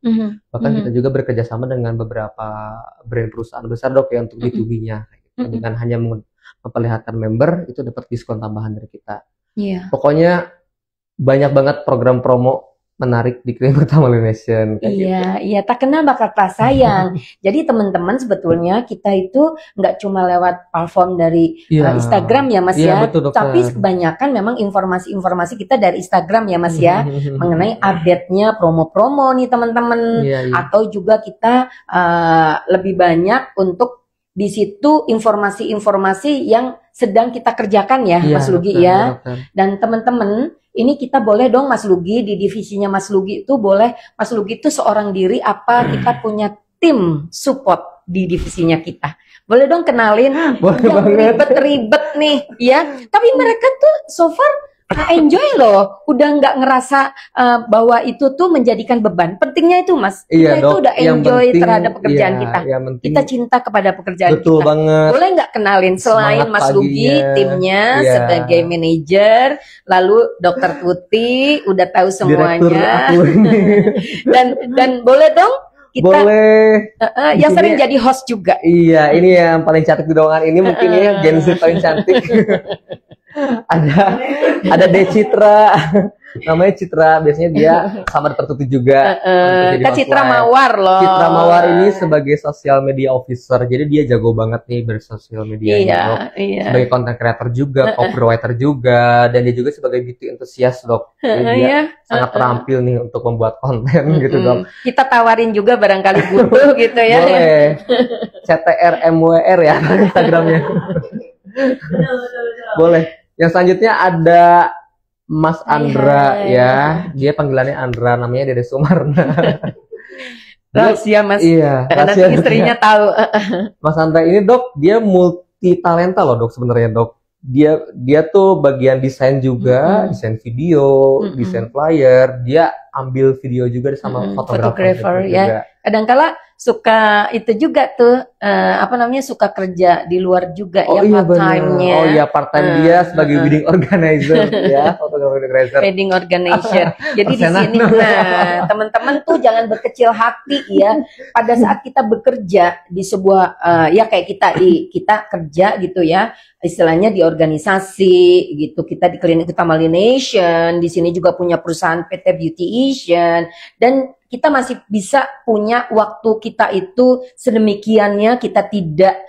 Speaker 3: Bahkan kita juga bekerja sama dengan beberapa brand perusahaan besar dok ya untuk B2B-nya. Dengan hanya memperlihatkan member itu dapat diskon tambahan dari kita. Pokoknya banyak banget program promo menarik di Klinik Utama Laination.
Speaker 2: Iya, tak kenal maka tak sayang. Jadi teman-teman sebetulnya kita itu nggak cuma lewat platform dari Instagram ya Mas ya,
Speaker 3: betul,
Speaker 2: tapi kebanyakan memang informasi-informasi kita dari Instagram ya Mas ya, mengenai update-nya promo-promo nih teman-teman, atau juga kita lebih banyak untuk di situ informasi-informasi yang sedang kita kerjakan ya Mas Lugi ya. Dan teman-teman, ini kita boleh dong Mas Lugi, di divisinya Mas Lugi itu boleh, Mas Lugi itu seorang diri apa kita punya tim support di divisinya kita. Boleh dong kenalin yang ribet-ribet nih ya. Tapi mereka tuh so far enjoy loh, udah nggak ngerasa bahwa itu tuh menjadikan beban. Pentingnya itu Mas, kita itu udah enjoy terhadap pekerjaan kita. Kita cinta kepada pekerjaan kita.
Speaker 3: Banget.
Speaker 2: Boleh nggak kenalin selain Mas Lugi, timnya sebagai manajer, lalu Dokter Tuti udah tahu semuanya. dan boleh dong kita yang sering jadi host juga.
Speaker 3: Iya, ini yang paling cantik di ruangan ini mungkin ya Gen Z paling cantik. ada Citra, namanya Citra, biasanya dia sama Dokter Tuti juga.
Speaker 2: Kak Citra Mawar loh.
Speaker 3: Citra Mawar ini sebagai social media officer, jadi dia jago banget nih bersosial media. Sebagai content creator juga, copywriter juga, dan dia juga sebagai beauty enthusiast dok. Jadi dia sangat terampil nih untuk membuat konten gitu dok.
Speaker 2: Kita tawarin juga barangkali butuh gitu ya.
Speaker 3: Boleh. CTR MWR ya Instagramnya. Boleh. Yang selanjutnya ada Mas Andra ya, dia panggilannya Andra, namanya Dede Sumarna.
Speaker 2: Rahasia Mas.
Speaker 3: Iya.
Speaker 2: Nanti istrinya tahu.
Speaker 3: Mas Andra ini dok, dia multi talenta loh dok sebenarnya dok. Dia tuh bagian desain juga, desain video, desain flyer. Dia ambil video juga sama fotografer ya. Kadang-kala suka itu juga tuh suka kerja di luar juga part time-nya. Oh iya, part time dia sebagai wedding organizer ya, fotografer
Speaker 2: wedding organizer. Jadi di sini teman-teman tuh jangan berkecil hati ya. Pada saat kita bekerja di sebuah kayak kita kerja gitu ya, istilahnya di organisasi gitu. Kita di Klinik Utama Laination, di sini juga punya perusahaan PT Beautician, dan kita masih bisa punya waktu kita itu sedemikiannya, kita tidak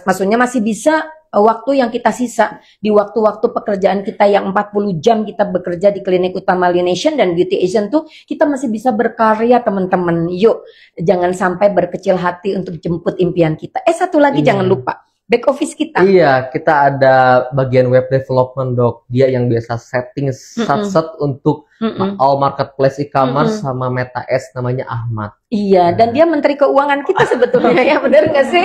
Speaker 2: maksudnya masih bisa waktu yang kita sisa di waktu-waktu pekerjaan kita yang 40 jam kita bekerja di Klinik Utama Laination dan Beautician tuh kita masih bisa berkarya teman-teman. Yuk, jangan sampai berkecil hati untuk jemput impian kita. Satu lagi jangan lupa, back office kita. Iya,
Speaker 3: kita ada bagian web development dok. Dia yang biasa setting set untuk all marketplace e-commerce sama Meta S, namanya Ahmad.
Speaker 2: Iya, dan dia menteri keuangan kita sebetulnya ya, benar nggak sih?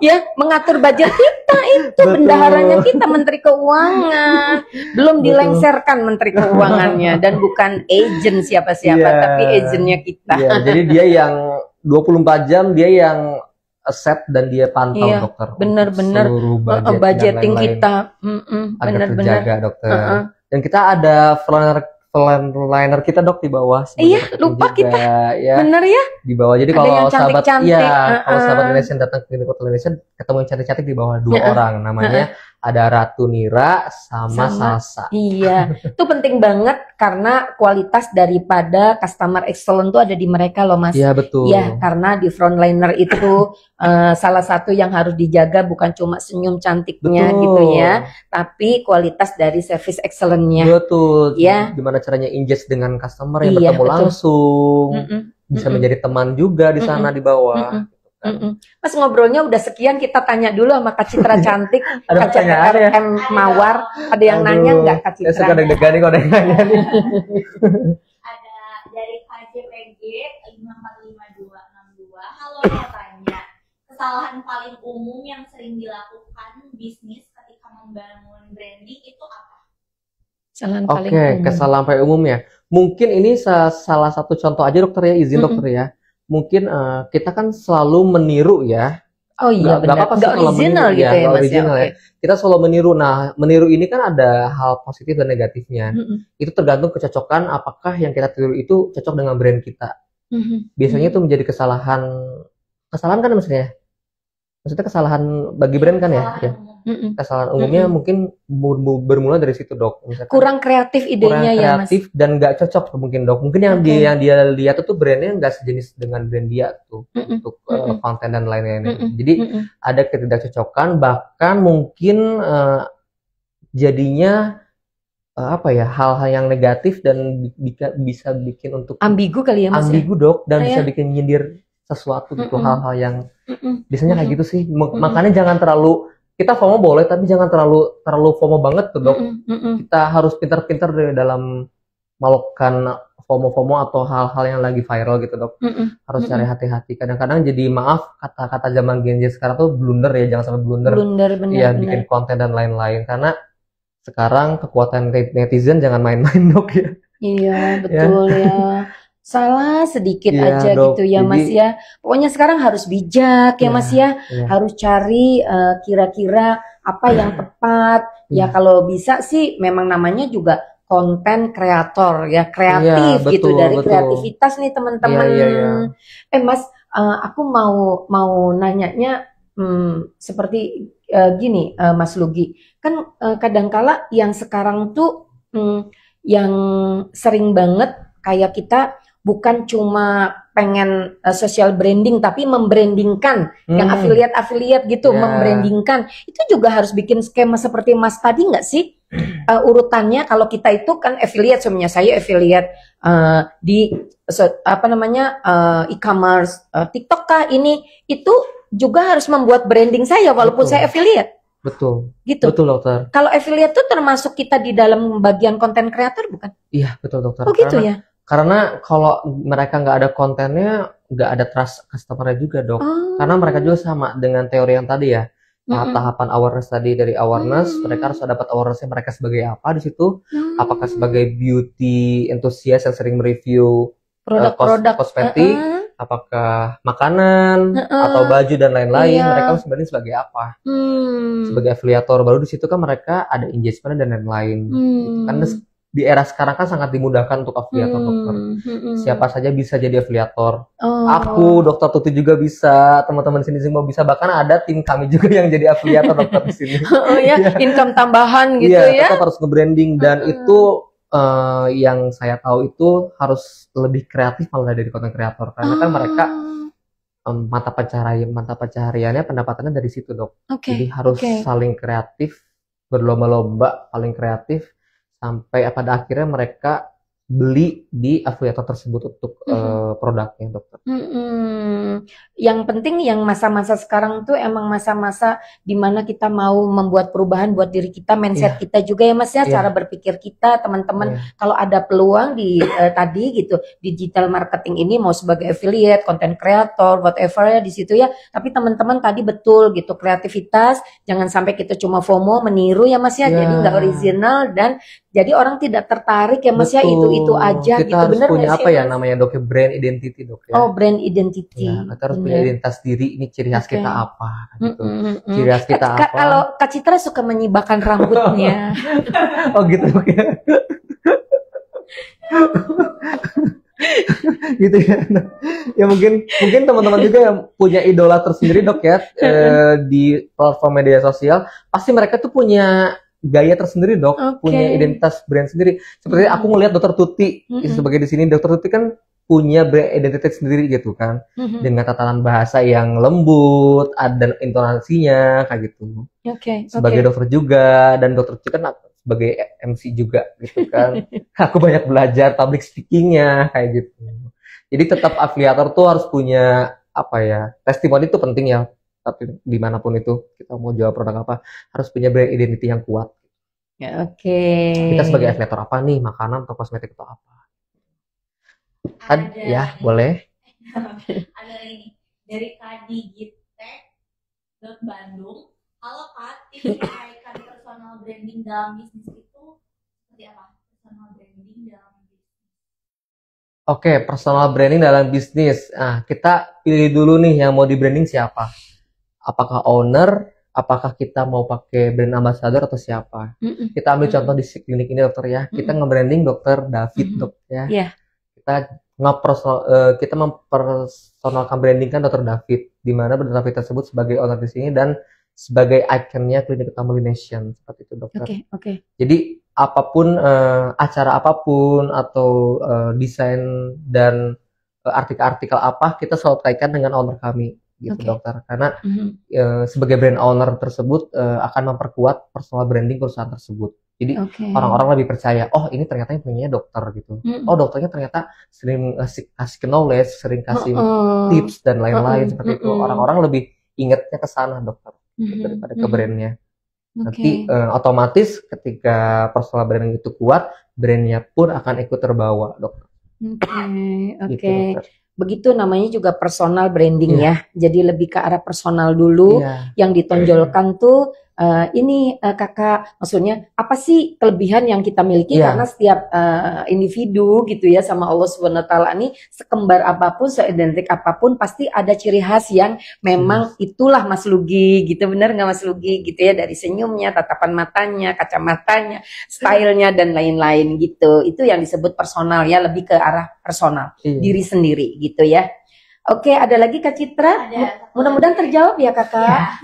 Speaker 2: Ya, mengatur budget kita itu bendaharanya kita menteri keuangan. Belum dilengsarkan menteri keuangannya dan bukan agent siapa-siapa, tapi agentnya kita.
Speaker 3: Jadi dia yang 24 jam, dia yang set dan dia pantau dokter.
Speaker 2: Benar-benar budgeting kita.
Speaker 3: Benar-benar terjaga dokter. Dan kita ada liner kita dok di bawah.
Speaker 2: Lupa juga, kita. Ya, bener ya.
Speaker 3: Di bawah. Jadi kalau sahabat kalau sahabat Laination datang ke Klinik Utama Laination, ketemu yang cantik-cantik di bawah 2 orang. Namanya ada Ratu Nira sama Salsa. Iya,
Speaker 2: itu penting banget karena kualitas daripada customer excellent itu ada di mereka loh Mas.
Speaker 3: Iya betul.
Speaker 2: Iya, karena di frontliner itu salah satu yang harus dijaga bukan cuma senyum cantiknya gitu ya, tapi kualitas dari service excellent-nya.
Speaker 3: Betul. Ya. Gimana caranya engage dengan customer yang bertemu langsung, bisa menjadi teman juga di sana di bawah.
Speaker 2: Mas ngobrolnya udah sekian, kita tanya dulu sama Kak Citra cantik, Kak Citra RM Mawar, ada yang nanya nggak Kak Citra?
Speaker 3: Saya suka deg-degan nih kalau ada yang nanya nih.
Speaker 4: Ada dari KJP PG 5455262. Halo, mau tanya. Kesalahan paling umum yang sering dilakukan bisnis ketika membangun branding itu apa?
Speaker 2: Kesalahan paling
Speaker 3: Oke,
Speaker 2: umum.
Speaker 3: kesalahan paling umum ya. Mungkin ini salah satu contoh aja dokter ya, izin dokter ya. Mungkin kita kan selalu meniru ya.
Speaker 2: Oh iya benar.
Speaker 3: apa-apa sih
Speaker 2: Nggak
Speaker 3: kalau
Speaker 2: original
Speaker 3: meniru,
Speaker 2: gitu ya,
Speaker 3: nggak
Speaker 2: Mas
Speaker 3: original ya. Kita selalu meniru. Nah, meniru ini kan ada hal positif dan negatifnya. Itu tergantung kecocokan apakah yang kita tiru itu cocok dengan brand kita. Biasanya itu menjadi kesalahan kan maksudnya? Maksudnya kesalahan bagi brand kan ya? Ya. Kesalahan umumnya mungkin bermula dari situ dok. Misalkan
Speaker 2: Kurang kreatif idenya ya Mas.
Speaker 3: kreatif dan nggak cocok mungkin dok. Mungkin yang dia lihat itu brandnya nggak sejenis dengan brand dia tuh untuk konten dan lain-lain. Jadi ada ketidakcocokan, bahkan mungkin jadinya apa ya, hal-hal yang negatif dan bisa bikin untuk
Speaker 2: Ambigu kali ya Mas.
Speaker 3: ambigu dok, dan bisa
Speaker 2: Ya.
Speaker 3: bikin nyindir sesuatu gitu, hal-hal yang biasanya kayak gitu sih. Makanya jangan terlalu, kita FOMO boleh tapi jangan terlalu FOMO banget tuh dok. Kita harus pintar-pintar dalam melakukan FOMO atau hal-hal yang lagi viral gitu dok. Harus cari hati-hati. Kadang-kadang jadi, maaf kata-kata zaman Gen Z sekarang tuh blunder ya, jangan sampai blunder.
Speaker 2: Blunder benar.
Speaker 3: Iya, bikin konten dan lain-lain, karena sekarang kekuatan netizen jangan main-main dok ya.
Speaker 2: Iya betul ya. Salah sedikit
Speaker 3: Iya,
Speaker 2: aja
Speaker 3: dok.
Speaker 2: gitu ya Mas
Speaker 3: Jadi-
Speaker 2: ya. Pokoknya sekarang harus bijak ya
Speaker 3: Iya,
Speaker 2: Mas ya.
Speaker 3: iya.
Speaker 2: Harus cari kira-kira apa yang tepat. Ya
Speaker 3: Iya.
Speaker 2: kalau bisa sih memang namanya juga konten kreator ya, kreatif
Speaker 3: Iya,
Speaker 2: gitu,
Speaker 3: betul,
Speaker 2: dari
Speaker 3: betul.
Speaker 2: kreativitas nih teman-teman.
Speaker 3: Iya, iya.
Speaker 2: Mas, aku mau nanyanya seperti gini, Mas Lugi. Kan kadangkala yang sekarang tuh yang sering banget kayak kita bukan cuma pengen social branding tapi membrandingkan yang afiliat gitu,
Speaker 3: Ya.
Speaker 2: membrandingkan. Itu juga harus bikin skema seperti Mas tadi nggak sih? Urutannya kalau kita itu kan affiliate, sebenarnya saya affiliate di e-commerce, TikTok kah ini, itu juga harus membuat branding saya walaupun
Speaker 3: Betul.
Speaker 2: saya affiliate
Speaker 3: Betul.
Speaker 2: gitu.
Speaker 3: Betul dokter.
Speaker 2: Kalau affiliate itu termasuk kita di dalam bagian konten kreator bukan?
Speaker 3: Iya, betul dokter.
Speaker 2: Oh gitu ya.
Speaker 3: Karena kalau mereka nggak ada kontennya, nggak ada trust customer-nya juga dok.
Speaker 2: Oh.
Speaker 3: Karena mereka juga sama dengan teori yang tadi ya. Tahapan awareness tadi, dari awareness mereka harus dapat awareness-nya mereka sebagai apa di situ. Apakah sebagai beauty enthusiast yang sering mereview
Speaker 2: Produk-produk
Speaker 3: kosmetik, apakah makanan atau baju dan lain-lain,
Speaker 2: Iya.
Speaker 3: mereka harus sebenarnya sebagai apa? Sebagai afiliator, baru di situ kan mereka ada engagement dan lain-lain. Kan di era sekarang kan sangat dimudahkan untuk afiliator dokter. Siapa saja bisa jadi afiliator.
Speaker 2: Oh.
Speaker 3: Aku, Dokter Tuti juga bisa, teman-teman sini semua bisa. Bahkan ada tim kami juga yang jadi afiliator dokter di sini.
Speaker 2: Oh ya, income tambahan gitu
Speaker 3: Iya,
Speaker 2: ya.
Speaker 3: tetap harus nge-branding, dan itu yang saya tahu itu harus lebih kreatif malah dari konten kreator, karena kan mereka mata pencahariannya, pendapatannya dari situ dok.
Speaker 2: Oke.
Speaker 3: Jadi harus saling kreatif, berlomba-lomba paling kreatif, sampai pada akhirnya mereka beli di afiliator tersebut untuk produknya dokter.
Speaker 2: Yang penting yang masa-masa sekarang tuh emang masa-masa dimana kita mau membuat perubahan buat diri kita, mindset kita juga ya Mas ya, cara berpikir kita teman-teman. Kalau ada peluang di tadi gitu, digital marketing ini mau sebagai affiliate, content creator, whatever ya di situ ya. Tapi teman-teman tadi betul gitu, kreativitas, jangan sampai kita cuma FOMO meniru ya Mas ya, jadi nggak original dan jadi orang tidak tertarik ya Mas ya, itu aja
Speaker 3: kita
Speaker 2: gitu.
Speaker 3: harus
Speaker 2: Bener
Speaker 3: punya
Speaker 2: nggak
Speaker 3: apa
Speaker 2: sih,
Speaker 3: ya
Speaker 2: Mas?
Speaker 3: namanya dok, brand identity dok ya.
Speaker 2: Oh, brand identity.
Speaker 3: Ya, kita harus punya identitas diri, ini ciri khas kita apa gitu. Ciri khas kita apa.
Speaker 2: Kalau Kak Citra suka menyibakkan rambutnya.
Speaker 3: Oh gitu dok ya. Gitu ya. Ya mungkin teman-teman juga yang punya idola tersendiri dok ya, di platform media sosial, pasti mereka tuh punya gaya tersendiri dok, punya identitas brand sendiri. Seperti aku ngelihat Dokter Tuti sebagai di sini, Dokter Tuti kan punya brand identitas sendiri gitu kan, dengan tatanan bahasa yang lembut, ada intonasinya kayak gitu. Sebagai dokter juga, dan Dokter Tuti kan sebagai MC juga gitu kan. Aku banyak belajar public speakingnya kayak gitu. Jadi tetap afiliator tuh harus punya apa ya, testimoni itu penting ya. Tapi dimanapun itu kita mau jual produk apa, harus punya brand identity yang kuat.
Speaker 2: Ya,
Speaker 3: Kita sebagai afiliator apa nih, makanan atau kosmetik atau apa. Kan ya boleh.
Speaker 4: Ada ini dari Kadigitech.Bandung. Halo Kak, tips perbaikan personal branding dalam bisnis itu seperti apa? Personal branding dalam bisnis.
Speaker 3: Oke, personal branding dalam bisnis. Nah, kita pilih dulu nih yang mau di branding siapa. Apakah owner, apakah kita mau pakai brand ambassador atau siapa. Kita ambil contoh di klinik ini dokter ya. Kita nge-branding dokter David dok ya.
Speaker 2: Iya.
Speaker 3: Kita mempersonalkan branding kan dokter David, di mana dokter David tersebut sebagai owner di sini dan sebagai ikonnya klinik Utama Nation seperti itu dokter.
Speaker 2: Oke.
Speaker 3: Jadi apapun acara apapun atau desain dan artikel-artikel apa kita selalu kaitkan dengan owner kami gitu dokter. Karena sebagai brand owner tersebut akan memperkuat personal branding perusahaan tersebut. Jadi orang-orang lebih percaya, oh ini ternyata yang punya dokter gitu. Oh dokternya ternyata sering kasih knowledge, sering kasih tips dan lain-lain seperti itu. Orang-orang lebih ingatnya ke sana dokter daripada ke brandnya. Nanti otomatis ketika personal branding itu kuat, brandnya pun akan ikut terbawa dokter.
Speaker 2: Oke. Begitu namanya juga personal branding ya. Jadi lebih ke arah personal dulu. Yang ditonjolkan tuh ini kakak, maksudnya apa sih kelebihan yang kita miliki karena setiap individu gitu ya sama Allah SWT ini sekembar apapun, seidentik apapun pasti ada ciri khas yang memang itulah Mas Lugi gitu, bener nggak Mas Lugi gitu ya, dari senyumnya, tatapan matanya, kacamatanya, stylenya dan lain-lain gitu. Itu yang disebut personal ya, lebih ke arah personal diri sendiri gitu ya. Oke, ada lagi Kak Citra? Mudah-mudahan terjawab ya kakak.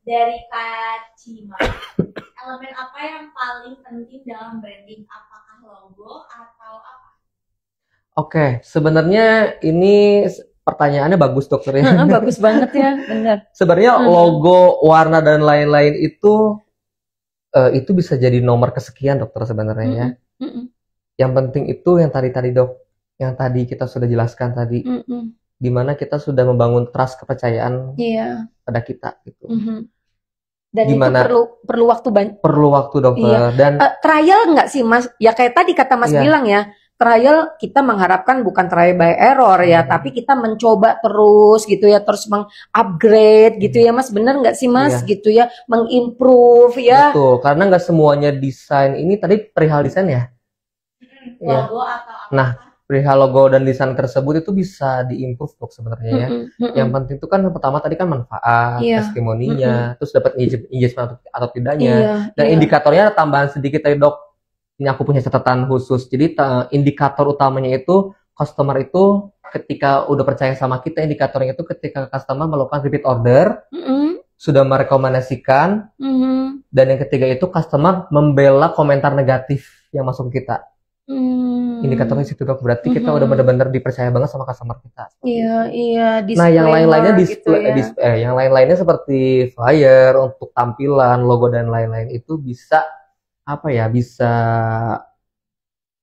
Speaker 4: Dari Kak Cima, elemen apa yang paling penting dalam branding? Apakah logo atau apa?
Speaker 3: Oke, sebenarnya ini pertanyaannya bagus dokter ya.
Speaker 2: Bagus banget ya, benar.
Speaker 3: Sebenarnya logo, warna dan lain-lain itu bisa jadi nomor kesekian dokter sebenarnya ya. Yang penting itu yang tadi dok, yang tadi kita sudah jelaskan tadi, di mana kita sudah membangun trust, kepercayaan pada kita gitu.
Speaker 2: Dan
Speaker 3: gimana,
Speaker 2: itu perlu waktu banyak.
Speaker 3: Perlu waktu dokter. Dan
Speaker 2: trial nggak sih Mas? Ya kayak tadi kata Mas bilang ya, trial kita mengharapkan bukan trial by error ya, tapi kita mencoba terus gitu ya, terus mengupgrade gitu ya Mas, bener nggak sih Mas gitu ya, mengimprove ya.
Speaker 3: Betul, karena nggak semuanya desain ini tadi perihal desain ya.
Speaker 4: Logo atau apa?
Speaker 3: Nah, perihal logo dan desain tersebut itu bisa diimprove dok sebenarnya ya. Yang penting itu kan pertama tadi kan manfaat, testimoninya, terus dapat engagement atau tidaknya. Dan indikatornya tambahan sedikit tadi dok. Ini aku punya catatan khusus. Jadi indikator utamanya itu customer itu ketika udah percaya sama kita, indikatornya itu ketika customer melakukan repeat order, sudah merekomendasikan, dan yang ketiga itu customer membela komentar negatif yang masuk ke kita. Indikatornya situ dok, berarti kita udah benar-benar dipercaya banget sama customer kita.
Speaker 2: Iya.
Speaker 3: Nah yang lain-lainnya yang lain-lainnya seperti flyer untuk tampilan, logo dan lain-lain itu bisa bisa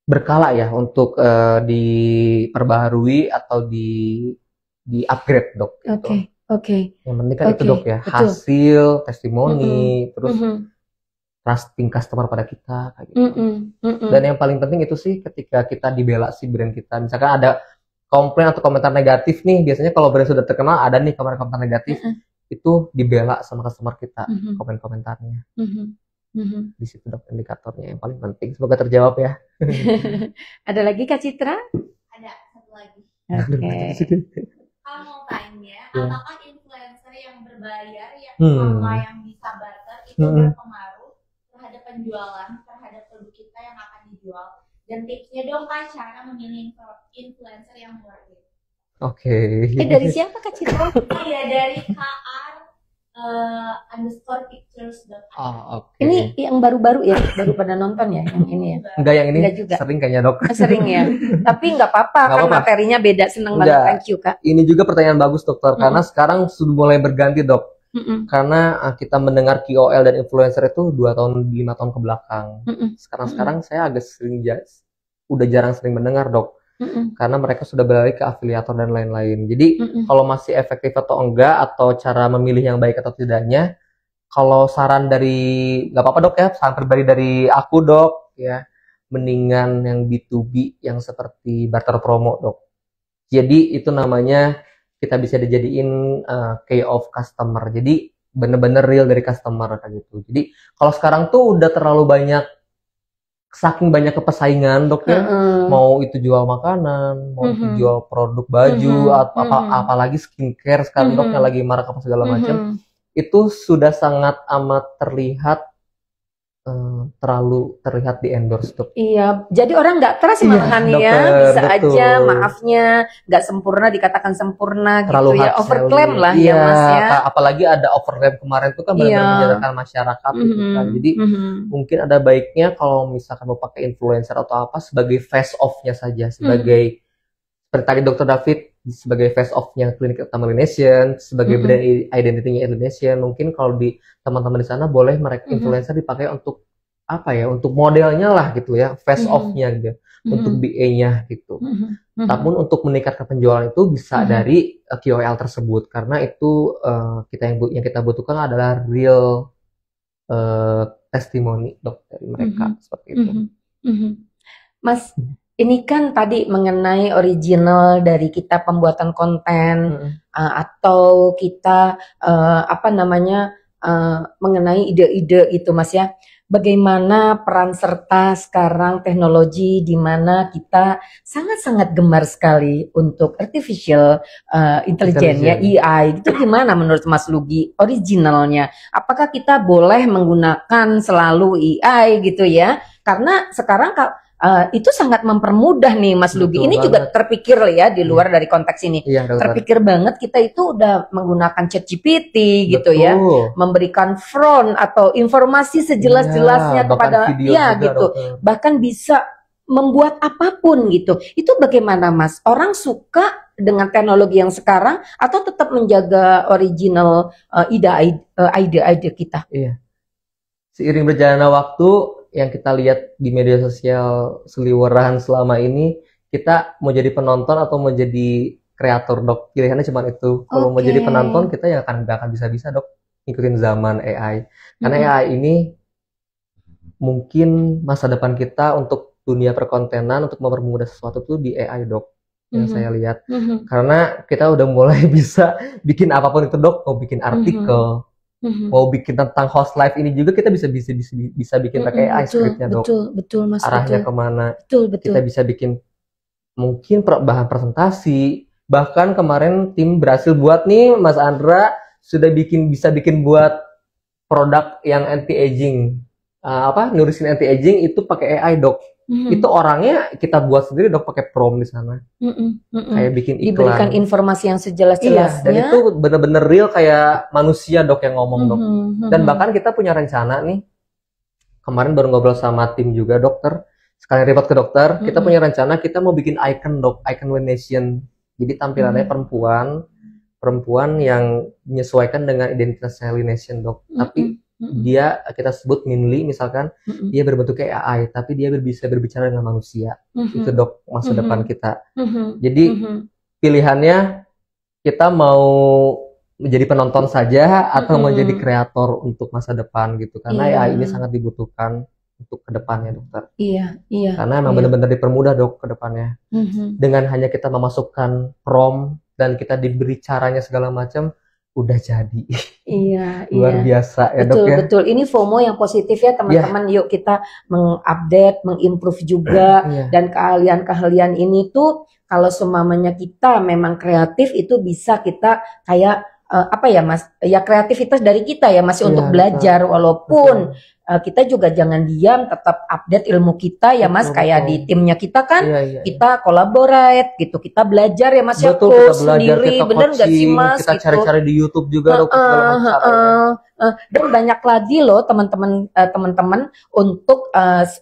Speaker 3: berkala ya untuk diperbaharui atau di upgrade dok.
Speaker 2: Oke.
Speaker 3: Yang penting kan itu dok ya, hasil, testimoni, terus trusting customer pada kita kayak gitu. Dan yang paling penting itu sih ketika kita dibela si brand kita. Misalkan ada komplain atau komentar negatif nih, biasanya kalau brand sudah terkenal ada nih komentar negatif, itu dibela sama customer kita, komen-komentarnya. Di situ dok indikatornya yang paling penting. Semoga terjawab ya.
Speaker 2: Ada lagi Kak Citra?
Speaker 4: Ada satu lagi.
Speaker 2: Kalau
Speaker 4: mau tanya, apakah influencer yang berbayar sama yang bisa barter itu berpengaruh terhadap penjualan terhadap produk kita yang akan dijual? Dan tipsnya dong Kak, cara memilih influencer yang worth it.
Speaker 3: Oke.
Speaker 2: Dari siapa Kak Citra?
Speaker 4: Iya, dari _pictures.
Speaker 2: Ini yang baru-baru ya, baru pada nonton ya yang ini ya?
Speaker 3: Enggak, yang ini
Speaker 2: enggak juga.
Speaker 3: Sering kayaknya dok.
Speaker 2: Sering ya, tapi nggak apa-apa kan materinya beda, seneng banget, thank you Kak.
Speaker 3: Ini juga pertanyaan bagus dokter, karena sekarang sudah mulai berganti dok. Karena kita mendengar KOL dan influencer itu 2 tahun 5 tahun ke belakang. Sekarang saya agak udah jarang sering mendengar dok. Karena mereka sudah beralih ke afiliator dan lain-lain. Jadi kalau masih efektif atau enggak, atau cara memilih yang baik atau tidaknya, kalau saran dari nggak apa-apa dok ya, saran pribadi dari aku dok ya, mendingan yang B2B yang seperti barter promo, Dok. Jadi itu namanya kita bisa dijadiin key of customer. Jadi bener-bener real dari customer kayak gitu. Jadi kalau sekarang tuh udah terlalu banyak, saking banyak kepersaingan, Dok ya. Mau itu jual makanan, mau itu jual produk baju, atau apalagi skincare sekarang, Dok, yang lagi marak apa segala macam. Itu sudah sangat amat terlihat, terlalu terlihat di endorse, Dok.
Speaker 2: Iya, jadi orang nggak trust malahan ya, bisa
Speaker 3: betul.
Speaker 2: aja maafnya nggak sempurna dikatakan sempurna
Speaker 3: Terlalu
Speaker 2: gitu ya,
Speaker 3: hard
Speaker 2: overclaim
Speaker 3: selling.
Speaker 2: lah
Speaker 3: Iya,
Speaker 2: ya Mas ya.
Speaker 3: apalagi ada overclaim kemarin tuh kan benar-benar menjadikan masyarakat gitu kan. Jadi mungkin ada baiknya kalau misalkan mau pakai influencer atau apa sebagai face off-nya saja, sebagai seperti tadi Dr. David sebagai face off-nya Klinik Utama Lination, sebagai brand identity-nya Lination. Mungkin kalau di teman-teman di sana boleh mereka influencer dipakai untuk apa ya, untuk modelnya lah gitu ya, face off-nya gitu, untuk BA-nya gitu. Namun untuk meningkatkan penjualan itu bisa dari KOL tersebut, karena itu yang kita butuhkan adalah real testimoni, Dok, dari mereka seperti itu.
Speaker 2: Mas, ini kan tadi mengenai original dari kita pembuatan konten atau kita mengenai ide-ide gitu Mas ya. Bagaimana peran serta sekarang teknologi di mana kita sangat-sangat gemar sekali untuk artificial intelligence ya, AI. Itu gimana menurut Mas Lugi originalnya? Apakah kita boleh menggunakan selalu AI gitu ya? Karena sekarang itu sangat mempermudah nih Mas Lugi. Ini juga terpikir ya di luar dari konteks ini. Terpikir banget kita itu udah menggunakan ChatGPT gitu ya, memberikan front atau informasi sejelas-jelasnya kepada gitu. Bahkan bisa membuat apapun gitu. Itu bagaimana Mas? Orang suka dengan teknologi yang sekarang atau tetap menjaga original ide-ide kita?
Speaker 3: Iya. Seiring berjalannya waktu, yang kita lihat di media sosial seliweran selama ini, kita mau jadi penonton atau mau jadi kreator, Dok. Pilihannya cuma itu. Kalau mau jadi penonton, kita yang gak akan bisa-bisa, Dok, ngikutin zaman AI. Karena AI ini mungkin masa depan kita untuk dunia perkontenan, untuk mempermudah sesuatu tuh di AI, Dok. Yang saya lihat. Karena kita udah mulai bisa bikin apapun itu, Dok. Mau bikin artikel, mau bikin tentang host live ini juga kita bisa bikin pakai AI scriptnya, Dok.
Speaker 2: Betul Mas.
Speaker 3: Arahnya kemana?
Speaker 2: Betul.
Speaker 3: Kita bisa bikin mungkin bahan presentasi. Bahkan kemarin tim berhasil buat nih, Mas Andra sudah bisa bikin buat produk yang anti aging. Nurusin anti aging itu pakai AI, Dok. Itu orangnya kita buat sendiri, Dok, pakai prompt di sana. Kayak bikin iklan.
Speaker 2: Diberikan informasi yang sejelas-jelasnya.
Speaker 3: Iya, dan itu bener-bener real kayak manusia, Dok, yang ngomong, Dok. Dan bahkan kita punya rencana nih. Kemarin baru ngobrol sama tim juga, dokter. Sekalian report ke dokter, kita punya rencana kita mau bikin icon, Dok, icon Lination. Jadi tampilannya perempuan yang menyesuaikan dengan identitasnya Lination, Dok. Tapi dia kita sebut Minli misalkan, dia berbentuk kayak AI tapi dia bisa berbicara dengan manusia. Itu, Dok, masa depan kita. Jadi pilihannya kita mau menjadi penonton saja atau menjadi kreator untuk masa depan gitu, karena AI ini sangat dibutuhkan untuk kedepannya, dokter. Iya. Karena emang benar-benar dipermudah, Dok, kedepannya. Dengan hanya kita memasukkan prompt dan kita diberi caranya segala macam, udah jadi. Luar biasa ya, Dok, ya.
Speaker 2: Betul. Ini FOMO yang positif ya, teman-teman. Yuk kita mengupdate, mengimprove juga. Dan keahlian-keahlian ini tuh kalau semamanya kita memang kreatif, itu bisa kita kayak Mas? Ya kreativitas dari kita ya masih untuk belajar, walaupun kita juga jangan diam, tetap update ilmu kita ya, Mas. Kayak di timnya kita kan, kita collaborate gitu, kita belajar ya, Mas.
Speaker 3: Betul,
Speaker 2: ya,
Speaker 3: kita belajar,
Speaker 2: sendiri,
Speaker 3: kita
Speaker 2: bener nggak sih, Mas?
Speaker 3: Kita
Speaker 2: gitu.
Speaker 3: cari-cari di YouTube juga, Dok.
Speaker 2: Dan banyak lagi loh teman-teman untuk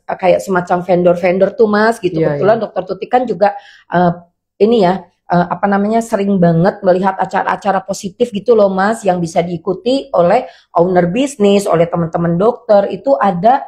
Speaker 2: kayak semacam vendor-vendor tuh, Mas, gitu. Kebetulan Dokter Tuti kan juga sering banget melihat acara-acara positif gitu loh, Mas, yang bisa diikuti oleh owner bisnis, oleh teman-teman dokter. Itu ada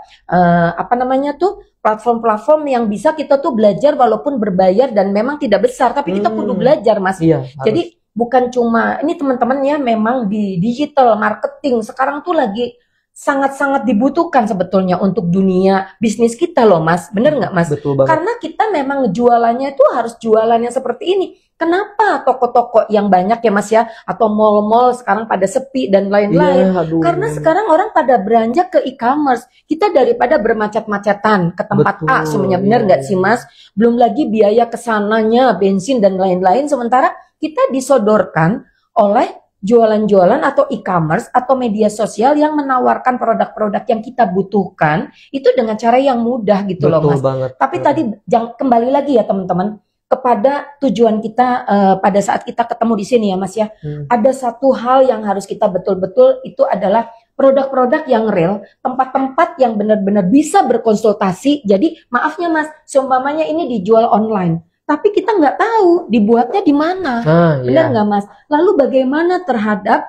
Speaker 2: platform-platform yang bisa kita tuh belajar walaupun berbayar dan memang tidak besar, tapi kita kudu belajar, Mas. Jadi bukan cuma ini, teman-teman ya, memang di digital marketing sekarang tuh lagi sangat-sangat dibutuhkan sebetulnya untuk dunia bisnis kita loh Mas. Bener nggak Mas?
Speaker 3: Betul banget.
Speaker 2: Karena kita memang jualannya itu harus jualan yang seperti ini. Kenapa toko-toko yang banyak ya Mas ya, atau mall-mall sekarang pada sepi dan lain-lain?
Speaker 3: Iya, aduh.
Speaker 2: Karena sekarang orang pada beranjak ke e-commerce. Kita daripada bermacet-macetan ke tempat
Speaker 3: Betul,
Speaker 2: A, semuanya bener
Speaker 3: iya,
Speaker 2: nggak sih Mas? Belum lagi biaya kesananya, bensin dan lain-lain. Sementara kita disodorkan oleh jualan-jualan atau e-commerce atau media sosial yang menawarkan produk-produk yang kita butuhkan itu dengan cara yang mudah gitu loh
Speaker 3: Betul
Speaker 2: Mas.
Speaker 3: banget.
Speaker 2: Tapi tadi jangan kembali lagi ya teman-teman kepada tujuan kita pada saat kita ketemu di sini ya Mas ya. Ada satu hal yang harus kita betul-betul itu adalah produk-produk yang real, tempat-tempat yang benar-benar bisa berkonsultasi. Jadi maafnya Mas, seumpamanya ini dijual online. Tapi kita nggak tahu dibuatnya di mana, benar nggak Mas? Lalu bagaimana terhadap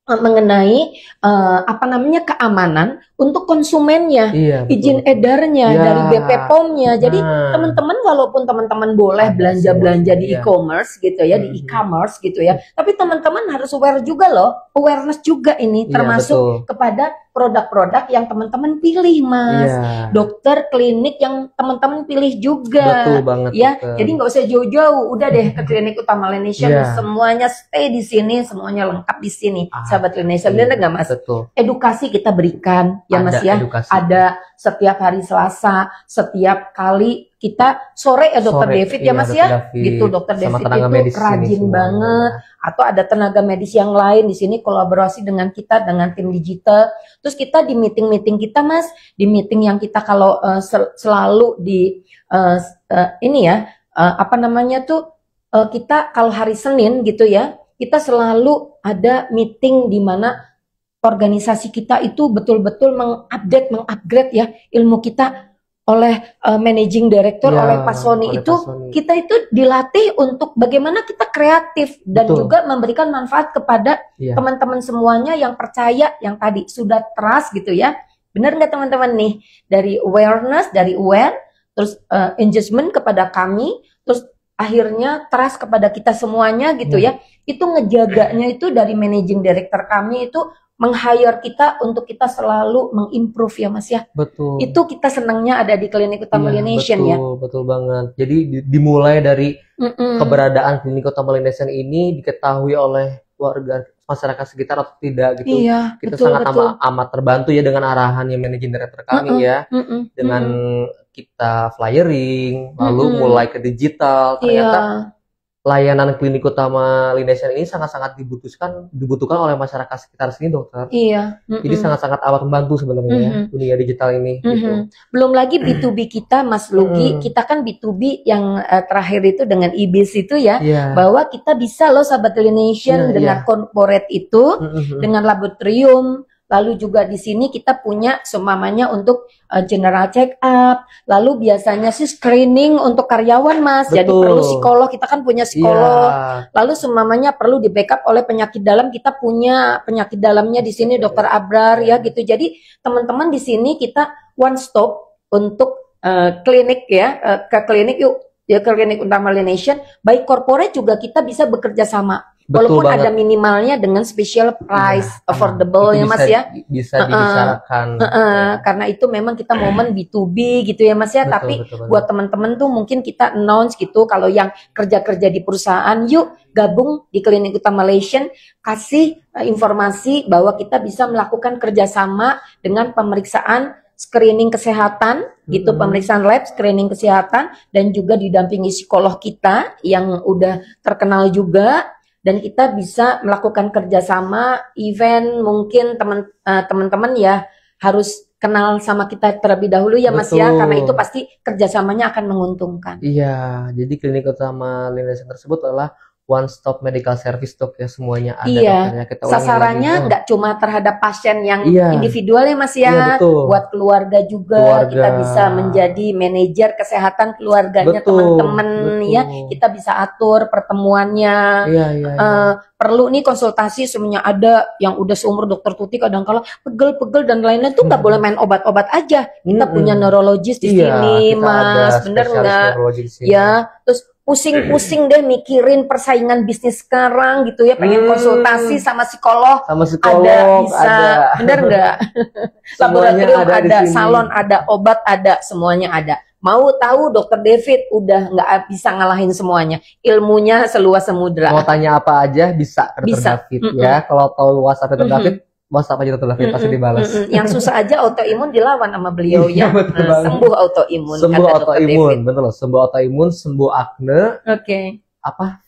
Speaker 2: mengenai keamanan untuk konsumennya,
Speaker 3: Iya,
Speaker 2: izin edarnya
Speaker 3: Ya.
Speaker 2: dari BP POM-nya. Jadi
Speaker 3: Nah.
Speaker 2: teman-teman walaupun teman-teman boleh
Speaker 3: Ada
Speaker 2: belanja-belanja di
Speaker 3: semua,
Speaker 2: e-commerce gitu ya, di e-commerce gitu ya. Tapi teman-teman harus aware juga loh, awareness juga ini
Speaker 3: Iya,
Speaker 2: termasuk
Speaker 3: betul.
Speaker 2: kepada produk-produk yang teman-teman pilih Mas.
Speaker 3: Iya.
Speaker 2: Dokter, klinik yang teman-teman pilih juga.
Speaker 3: Betul banget.
Speaker 2: Ya,
Speaker 3: dokter.
Speaker 2: jadi nggak usah jauh-jauh, udah deh ke klinik utama Laination,
Speaker 3: Iya.
Speaker 2: semuanya stay di sini, semuanya lengkap di sini, sahabat Laination.
Speaker 3: Iya,
Speaker 2: Bener nggak Mas?
Speaker 3: Betul.
Speaker 2: Edukasi kita berikan, ya
Speaker 3: Ada
Speaker 2: Mas ya.
Speaker 3: edukasi.
Speaker 2: Ada setiap hari Selasa, setiap kali kita sore ya Dokter
Speaker 3: Sore,
Speaker 2: David
Speaker 3: iya,
Speaker 2: ya Mas
Speaker 3: Dokter
Speaker 2: ya,
Speaker 3: David.
Speaker 2: gitu Dokter
Speaker 3: Sama
Speaker 2: David
Speaker 3: tenaga
Speaker 2: itu
Speaker 3: medis sini
Speaker 2: rajin
Speaker 3: semua.
Speaker 2: banget. Atau ada tenaga medis yang lain di sini kolaborasi dengan kita dengan tim digital. Terus kita di meeting-meeting kita Mas, di meeting yang kita kalau selalu di kita kalau hari Senin gitu ya, kita selalu ada meeting di mana organisasi kita itu betul-betul mengupgrade ya ilmu kita oleh managing director,
Speaker 3: Ya,
Speaker 2: oleh Pak Sony
Speaker 3: oleh
Speaker 2: itu
Speaker 3: Pak Sony.
Speaker 2: kita itu dilatih untuk bagaimana kita kreatif dan
Speaker 3: Betul.
Speaker 2: juga memberikan manfaat kepada
Speaker 3: Iya.
Speaker 2: teman-teman semuanya yang percaya, yang tadi sudah trust gitu ya. Benar nggak teman-teman nih? Dari awareness, dari aware, terus engagement kepada kami, terus akhirnya trust kepada kita semuanya gitu ya. Itu ngejaganya itu dari managing director kami itu meng-hire kita untuk kita selalu mengimprove ya Mas ya.
Speaker 3: Betul.
Speaker 2: Itu kita senangnya ada di Klinik Utama
Speaker 3: Iya,
Speaker 2: Laination
Speaker 3: betul,
Speaker 2: ya.
Speaker 3: betul banget. Jadi dimulai dari
Speaker 2: Mm-mm.
Speaker 3: keberadaan Klinik Utama Laination ini diketahui oleh warga masyarakat sekitar atau tidak gitu.
Speaker 2: Iya,
Speaker 3: Kita
Speaker 2: betul,
Speaker 3: sangat
Speaker 2: betul.
Speaker 3: amat terbantu ya dengan arahan yang managing director kami ya.
Speaker 2: Mm-mm.
Speaker 3: Dengan kita flyering, lalu
Speaker 2: Mm-mm.
Speaker 3: mulai ke digital, ternyata
Speaker 2: Iya.
Speaker 3: layanan Klinik Utama Laination ini sangat-sangat dibutuhkan oleh masyarakat sekitar sini dokter.
Speaker 2: Iya.
Speaker 3: Jadi sangat-sangat amat membantu sebenarnya ya dunia digital ini. Gitu.
Speaker 2: Belum lagi B2B kita Mas Lugi, kita kan B2B yang terakhir itu dengan IBIS itu ya,
Speaker 3: Iya.
Speaker 2: bahwa kita bisa loh sahabat Laination
Speaker 3: Iya,
Speaker 2: dengan
Speaker 3: iya.
Speaker 2: corporate itu,
Speaker 3: Mm-mm.
Speaker 2: dengan laboratorium. Lalu juga di sini kita punya seumpamanya untuk general check up. Lalu biasanya sih screening untuk karyawan Mas. Jadi
Speaker 3: Betul.
Speaker 2: perlu psikolog, kita kan punya psikolog.
Speaker 3: Iya.
Speaker 2: Lalu seumpamanya perlu di backup oleh penyakit dalam, kita punya penyakit dalamnya di sini Dokter Abrar ya gitu. Jadi teman-teman di sini kita one stop untuk klinik ya, ke klinik yuk ya, ke Klinik Utama Laination. Baik corporate juga kita bisa bekerja sama.
Speaker 3: Betul
Speaker 2: Walaupun
Speaker 3: banget.
Speaker 2: ada minimalnya dengan special price,
Speaker 3: Iya.
Speaker 2: affordable
Speaker 3: Itu
Speaker 2: ya Mas
Speaker 3: bisa-
Speaker 2: ya.
Speaker 3: Bisa dibicarakan.
Speaker 2: Karena itu memang kita momen B2B gitu ya Mas ya.
Speaker 3: Betul,
Speaker 2: Tapi
Speaker 3: betul banget.
Speaker 2: buat teman-teman tuh mungkin kita announce gitu kalau yang kerja-kerja di perusahaan, yuk gabung di Klinik Utama Laination, kasih informasi bahwa kita bisa melakukan kerjasama dengan pemeriksaan screening kesehatan gitu, pemeriksaan lab, screening kesehatan, dan juga didampingi psikolog kita yang udah terkenal juga. Dan kita bisa melakukan kerjasama event, mungkin teman-teman ya harus kenal sama kita terlebih dahulu ya Mas ya,
Speaker 3: Betul.
Speaker 2: karena itu pasti kerjasamanya akan menguntungkan.
Speaker 3: Iya, jadi Klinik Utama Laination tersebut adalah one stop medical service dok ya, semuanya ada.
Speaker 2: Iya.
Speaker 3: dokternya. Kita ulangi
Speaker 2: Sasarannya
Speaker 3: lagi.
Speaker 2: nggak cuma terhadap pasien yang
Speaker 3: Iya.
Speaker 2: individual ya Mas
Speaker 3: Iya,
Speaker 2: ya,
Speaker 3: betul.
Speaker 2: buat keluarga juga.
Speaker 3: Keluarga.
Speaker 2: Kita bisa menjadi manajer kesehatan keluarganya
Speaker 3: Betul,
Speaker 2: teman-teman
Speaker 3: betul.
Speaker 2: ya, kita bisa atur pertemuannya.
Speaker 3: Iya, iya, iya.
Speaker 2: Perlu nih konsultasi semuanya ada yang udah seumur dokter Tuti kadang-kala pegel-pegel dan lain-lain tuh nggak boleh main obat-obat aja. Kita punya neurologis di
Speaker 3: Iya,
Speaker 2: sini
Speaker 3: kita ada
Speaker 2: Mas, bener
Speaker 3: spesialis
Speaker 2: nggak?
Speaker 3: neurologi di sini.
Speaker 2: Ya, terus pusing-pusing deh mikirin persaingan bisnis sekarang gitu ya, pengen konsultasi sama psikolog, ada bisa, bener nggak? Laboratorium ada, salon ada, obat ada, semuanya ada. Mau tahu Dokter David udah nggak bisa ngalahin semuanya, ilmunya seluas samudra.
Speaker 3: Mau tanya apa aja bisa ke Dokter David ya. Kalau tahu WhatsApp Dokter David, WhatsApp aja Dokter David pasti dibalas.
Speaker 2: Yang susah aja autoimun dilawan sama beliau ya. Sembuh autoimun.
Speaker 3: Sembuh autoimun, betul loh. Sembuh autoimun, sembuh akne.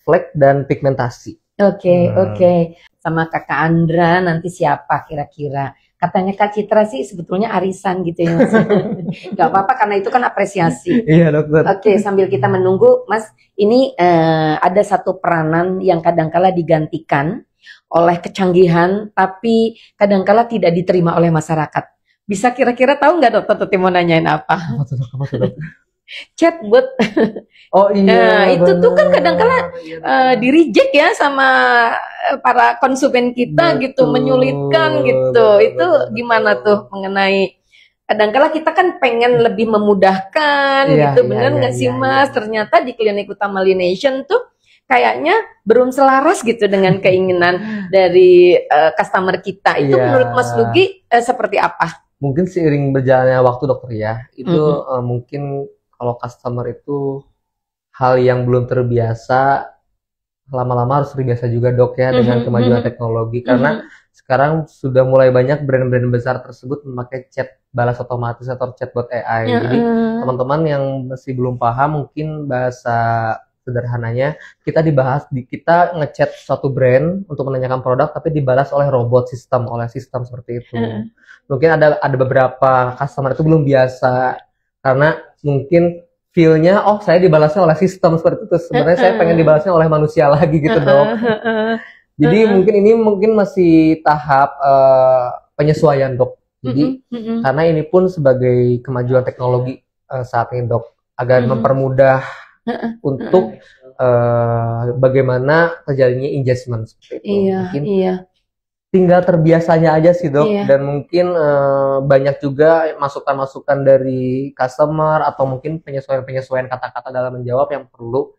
Speaker 3: Flek dan pigmentasi.
Speaker 2: Oke. Sama Kakak Andra nanti siapa kira-kira? Katanya Kak Citra sih sebetulnya arisan gitu ya Mas. Gak apa-apa karena itu kan apresiasi.
Speaker 3: Iya dokter.
Speaker 2: Oke, sambil kita menunggu Mas, ini ada satu peranan yang kadangkala digantikan oleh kecanggihan, tapi kadangkala tidak diterima oleh masyarakat. Bisa kira-kira tahu nggak dokter Tuti mau nanyain apa? Apa tuh, chatbot.
Speaker 3: Oh iya.
Speaker 2: Nah, itu tuh kan kadangkala di reject ya sama para konsumen kita gitu, menyulitkan gitu. Itu gimana tuh mengenai kadangkala kita kan pengen lebih memudahkan gitu, bener nggak sih Mas? Ternyata di klinik utama Lination tuh kayaknya belum selaras gitu dengan keinginan dari customer kita. Itu menurut Mas Lugi seperti apa?
Speaker 3: Mungkin seiring berjalannya waktu dokter ya, itu mungkin kalau customer itu hal yang belum terbiasa, lama-lama harus terbiasa juga dok ya dengan kemajuan teknologi. Karena sekarang sudah mulai banyak brand-brand besar tersebut memakai chat balas otomatis atau chatbot AI. Jadi teman-teman yang masih belum paham, mungkin bahasa sederhananya kita kita ngechat suatu brand untuk menanyakan produk tapi dibalas oleh robot oleh sistem seperti itu. Mungkin ada beberapa customer itu belum biasa karena mungkin feel-nya saya dibalasnya oleh sistem seperti itu. Sebenarnya saya pengen dibalasnya oleh manusia lagi gitu dok. Jadi mungkin masih tahap penyesuaian dok. Jadi karena ini pun sebagai kemajuan teknologi saat ini dok, agar mempermudah untuk bagaimana terjadinya engagement seperti itu. Mungkin tinggal terbiasanya aja sih dok, dan mungkin banyak juga masukan-masukan dari customer atau mungkin penyesuaian kata-kata dalam menjawab yang perlu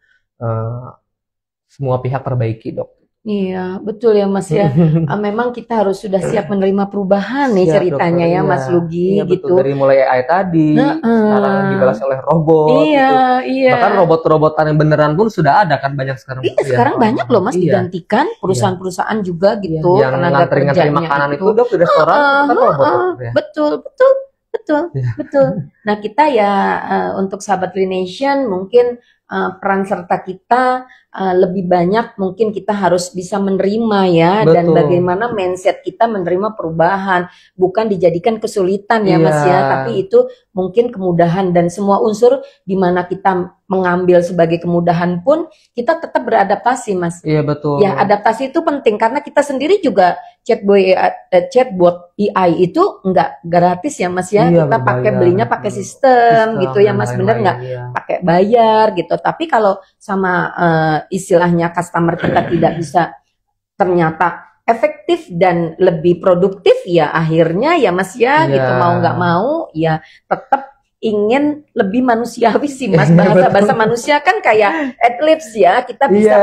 Speaker 3: semua pihak perbaiki dok.
Speaker 2: Iya, betul ya Mas ya. Memang kita harus sudah siap menerima perubahan nih ceritanya dokter, ya Mas Lugi gitu.
Speaker 3: Betul. Dari mulai AI tadi, sekarang dibalas oleh robot gitu. Bahkan robot-robotan yang beneran pun sudah ada kan banyak sekarang.
Speaker 2: Iya, sekarang banyak loh Mas digantikan perusahaan-perusahaan juga gitu.
Speaker 3: Yang nganterin makanan itu dok di restoran kan robot. Betul. Nah kita ya untuk sahabat Lination mungkin peran serta kita lebih banyak mungkin kita harus bisa menerima ya. Dan bagaimana mindset kita menerima perubahan, bukan dijadikan kesulitan ya Mas ya, tapi itu mungkin kemudahan, dan semua unsur di mana kita mengambil sebagai kemudahan pun kita tetap beradaptasi Mas. Iya betul.
Speaker 2: Ya adaptasi itu penting karena kita sendiri juga chatbot AI itu nggak gratis ya Mas ya. Kita pakai belinya pakai sistem gitu ya Mas, bener nggak? Pakai bayar gitu. Tapi kalau sama istilahnya customer kita tidak bisa ternyata efektif dan lebih produktif ya akhirnya ya Mas ya gitu, mau nggak mau ya tetap ingin lebih manusiawi sih Mas. Bahasa manusia kan kayak adlibs ya, kita bisa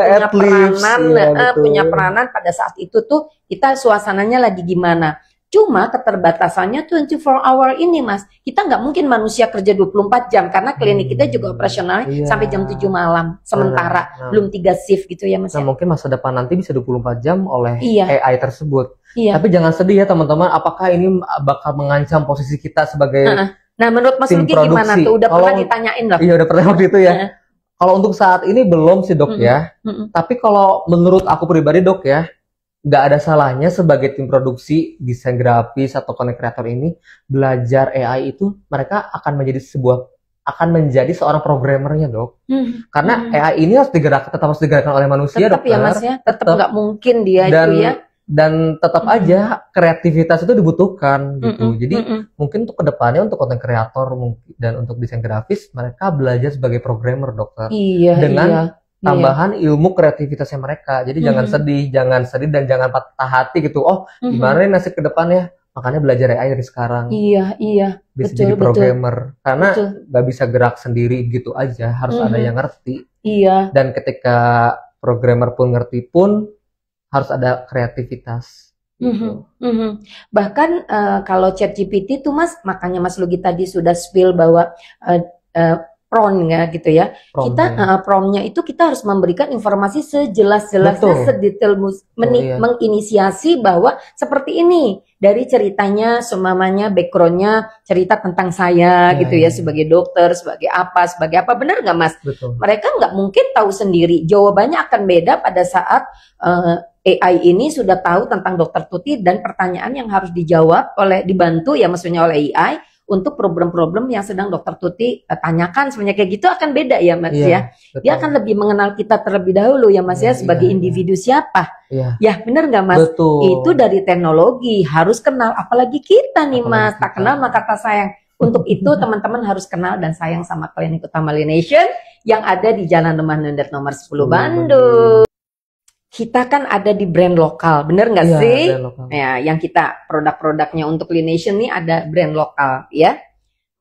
Speaker 2: punya peranan pada saat itu tuh kita suasananya lagi gimana. Cuma keterbatasannya 24 hour ini Mas, kita nggak mungkin manusia kerja 24 jam karena klinik kita juga operasional sampai jam 7 malam sementara belum 3 shift gitu ya Mas.
Speaker 3: Mungkin masa depan nanti bisa 24 jam oleh AI tersebut. Tapi jangan sedih ya teman-teman, apakah ini bakal mengancam posisi kita sebagai
Speaker 2: Nah menurut Mas Lugi gimana tuh? Udah pernah ditanyain loh?
Speaker 3: Iya udah pernah waktu itu ya. Kalau untuk saat ini belum sih dok ya. Tapi kalau menurut aku pribadi dok ya, nggak ada salahnya sebagai tim produksi, desain grafis atau content creator ini belajar AI itu, mereka akan menjadi seorang programmernya dok. Karena AI ini tetap harus digerakkan oleh manusia
Speaker 2: tetap ya Mas ya, tetap nggak mungkin dia itu ya.
Speaker 3: Dan tetap aja kreativitas itu dibutuhkan gitu. Jadi mungkin untuk kedepannya untuk content creator dan untuk desain grafis mereka belajar sebagai programmer dokter. Dengan tambahan ilmu kreativitasnya mereka. Jadi jangan sedih dan jangan patah hati gitu. Gimana nih nasib ke depannya? Makanya belajar AI dari sekarang. Bisa jadi programmer. Karena nggak bisa gerak sendiri gitu aja. Harus ada yang ngerti.
Speaker 2: Iya.
Speaker 3: Dan ketika programmer pun ngerti pun harus ada kreativitas. Gitu.
Speaker 2: Bahkan kalau ChatGPT itu Mas, makanya Mas Lugi tadi sudah spill bahwa prompt ya gitu ya. Promptnya itu kita harus memberikan informasi sejelas-jelasnya, sedetail menginisiasi bahwa seperti ini dari ceritanya, semamanya, backgroundnya, cerita tentang saya gitu ya, sebagai dokter, sebagai apa, benar nggak Mas?
Speaker 3: Betul.
Speaker 2: Mereka nggak mungkin tahu sendiri. Jawabannya akan beda pada saat AI ini sudah tahu tentang Dokter Tuti dan pertanyaan yang harus dijawab dibantu ya maksudnya oleh AI. Untuk problem-problem yang sedang Dokter Tuti tanyakan sebenarnya kayak gitu akan beda ya Mas ya.
Speaker 3: Betul.
Speaker 2: Dia akan lebih mengenal kita terlebih dahulu ya Mas ya sebagai individu siapa. Ya benar nggak Mas?
Speaker 3: Betul.
Speaker 2: Itu dari teknologi harus kenal, apalagi kita nih Mas tak kenal maka kata sayang. Untuk itu teman-teman harus kenal dan sayang sama Klinik Utama Lination yang ada di Jalan Lemah Nendet nomor 10 Bandung. Kita kan ada di brand lokal, bener nggak sih? Ya, yang kita produk-produknya untuk Lination nih ada brand lokal, ya.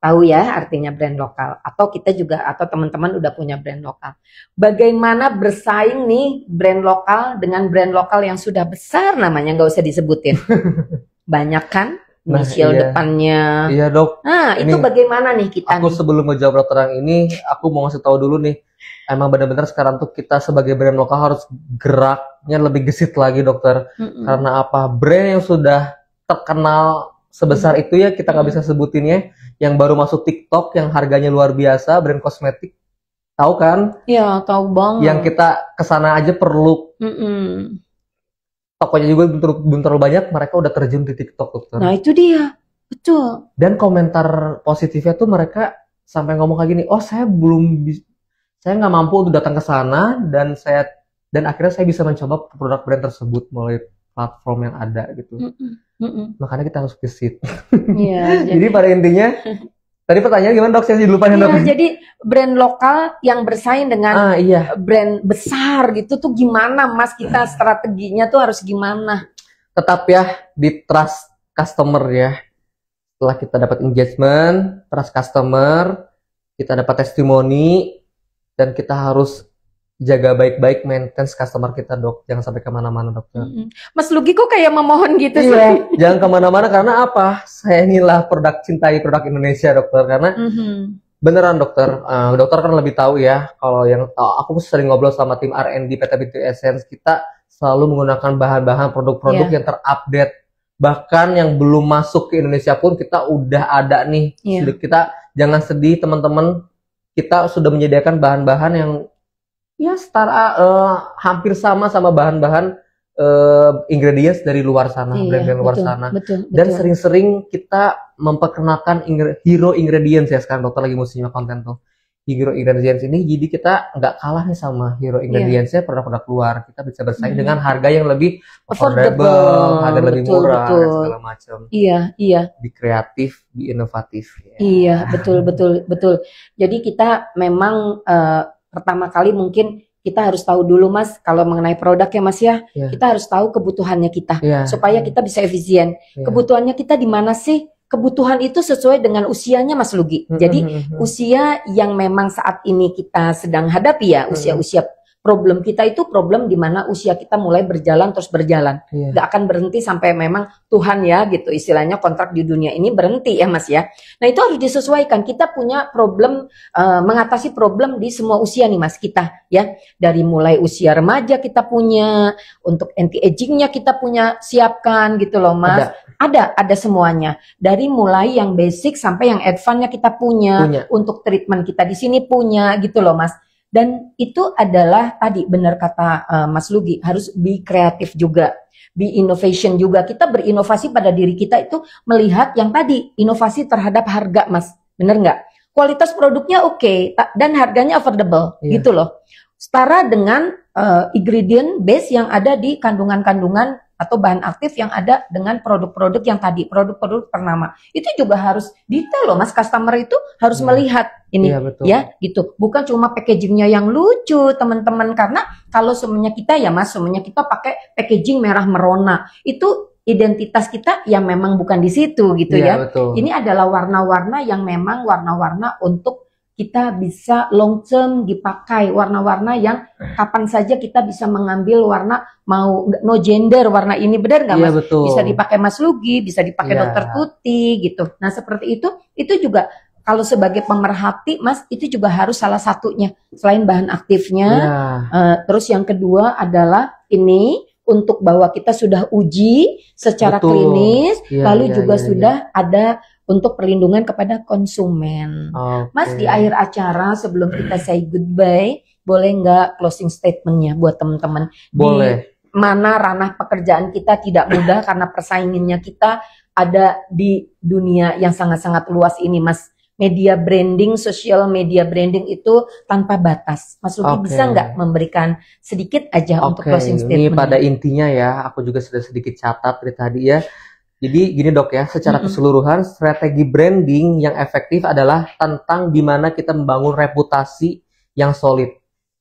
Speaker 2: Tahu ya artinya brand lokal. Atau kita juga atau teman-teman udah punya brand lokal. Bagaimana bersaing nih brand lokal dengan brand lokal yang sudah besar namanya nggak usah disebutin. Banyak kan? Inisial depannya.
Speaker 3: Iya dok.
Speaker 2: Nah itu bagaimana nih kita?
Speaker 3: Aku sebelum ngejawab dokter yang ini, aku mau ngasih tahu dulu nih. Emang benar-benar sekarang tuh kita sebagai brand lokal harus geraknya lebih gesit lagi dokter. Karena apa? Brand yang sudah terkenal sebesar itu ya kita nggak bisa sebutinnya. Yang baru masuk TikTok yang harganya luar biasa, brand kosmetik. Tahu kan?
Speaker 2: Iya tahu banget.
Speaker 3: Yang kita kesana aja perlu. Tokonya juga belum terlalu banyak, mereka udah terjun di TikTok dokter.
Speaker 2: Nah itu dia, betul.
Speaker 3: Dan komentar positifnya tuh mereka sampai ngomong kayak gini, oh saya nggak mampu untuk datang ke sana dan akhirnya saya bisa mencoba produk brand tersebut melalui platform yang ada gitu. Makanya kita harus gesit.
Speaker 2: Iya.
Speaker 3: Jadi pada intinya, tadi pertanyaan gimana dok? Saya lupa dok.
Speaker 2: Jadi brand lokal yang bersaing dengan brand besar gitu tuh gimana Mas? Kita strateginya tuh harus gimana?
Speaker 3: Tetap ya di trust customer ya. Setelah kita dapat engagement, trust customer, kita dapat testimoni, dan kita harus jaga baik-baik maintenance customer kita dok. Jangan sampai kemana-mana dokter.
Speaker 2: Mas Lugi kok kayak memohon gitu sih?
Speaker 3: Jangan kemana-mana karena apa? Saya inilah cintai produk Indonesia dokter. Karena beneran dokter, dokter kan lebih tahu ya. Kalau yang aku sering ngobrol sama tim R&D PT Beauty Essence, kita selalu menggunakan bahan-bahan produk-produk yang terupdate. Bahkan yang belum masuk ke Indonesia pun kita udah ada nih. Kita jangan sedih teman-teman. Kita sudah menyediakan bahan-bahan yang ya setara hampir sama bahan-bahan ingredients dari luar sana, brand-brand luar sana. Dan sering-sering kita memperkenalkan hero ingredients ya sekarang dokter lagi musimnya konten tuh. Hero ingredients ini jadi kita nggak kalah nih sama hero ingredientsnya produk-produk luar. Kita bisa bersaing dengan harga yang lebih affordable, harga lebih murah dan segala macam. Iya. Di kreatif, di inovatif.
Speaker 2: Iya, betul. Jadi kita memang pertama kali mungkin kita harus tahu dulu Mas kalau mengenai produk ya Mas ya. Kita harus tahu kebutuhannya kita supaya kita bisa efisien. Kebutuhannya kita di mana sih? Kebutuhan itu sesuai dengan usianya Mas Lugi. Jadi usia yang memang saat ini kita sedang hadapi ya, usia-usia problem kita itu problem di mana usia kita mulai berjalan terus berjalan. Gak akan berhenti sampai memang Tuhan ya gitu istilahnya kontrak di dunia ini berhenti ya Mas ya. Nah itu harus disesuaikan. Kita punya problem mengatasi problem di semua usia nih Mas kita ya. Dari mulai usia remaja kita punya, untuk anti agingnya kita punya siapkan gitu loh Mas. Ada semuanya. Dari mulai yang basic sampai yang advance-nya kita punya. Untuk treatment kita di sini punya gitu loh Mas. Dan itu adalah tadi benar kata Mas Lugi, harus be kreatif juga, be innovation juga. Kita berinovasi pada diri kita itu melihat yang tadi, inovasi terhadap harga Mas, benar nggak? Kualitas produknya oke, dan harganya affordable, gitu loh. Setara dengan ingredient base yang ada di kandungan-kandungan atau bahan aktif yang ada dengan produk-produk yang tadi, produk-produk ternama. Itu juga harus detail loh Mas, customer itu harus melihat ini ya gitu. Bukan cuma packagingnya yang lucu teman-teman, karena kalau semuanya kita ya Mas, semuanya kita pakai packaging merah merona. Itu identitas kita yang memang bukan di situ gitu ya. Betul. Ini adalah warna-warna yang memang warna-warna untuk kita bisa long term dipakai, warna-warna yang kapan saja kita bisa mengambil warna, mau no gender warna ini, benar nggak
Speaker 3: Iya,
Speaker 2: Mas?
Speaker 3: betul.
Speaker 2: Bisa dipakai Mas Lugi, bisa dipakai
Speaker 3: Iya.
Speaker 2: Dokter Tuti gitu. Nah seperti itu juga kalau sebagai pemerhati Mas, itu juga harus salah satunya selain bahan aktifnya.
Speaker 3: Iya.
Speaker 2: Terus yang kedua adalah ini untuk bahwa kita sudah uji secara
Speaker 3: Betul.
Speaker 2: klinis,
Speaker 3: Iya,
Speaker 2: lalu
Speaker 3: iya,
Speaker 2: juga
Speaker 3: iya,
Speaker 2: sudah ada untuk perlindungan kepada konsumen.
Speaker 3: Oke.
Speaker 2: Mas, di akhir acara sebelum kita say goodbye, boleh nggak closing statementnya buat teman-teman?
Speaker 3: Boleh.
Speaker 2: Di mana ranah pekerjaan kita tidak mudah karena persaingannya kita ada di dunia yang sangat-sangat luas ini, Mas. Media branding, social media branding itu tanpa batas. Mas Luki
Speaker 3: Oke.
Speaker 2: bisa nggak memberikan sedikit aja untuk
Speaker 3: Oke,
Speaker 2: closing
Speaker 3: ini
Speaker 2: statement?
Speaker 3: pada intinya ya, aku juga sudah sedikit catat dari tadi ya. Jadi gini dok ya, secara keseluruhan strategi branding yang efektif adalah tentang gimana kita membangun reputasi yang solid.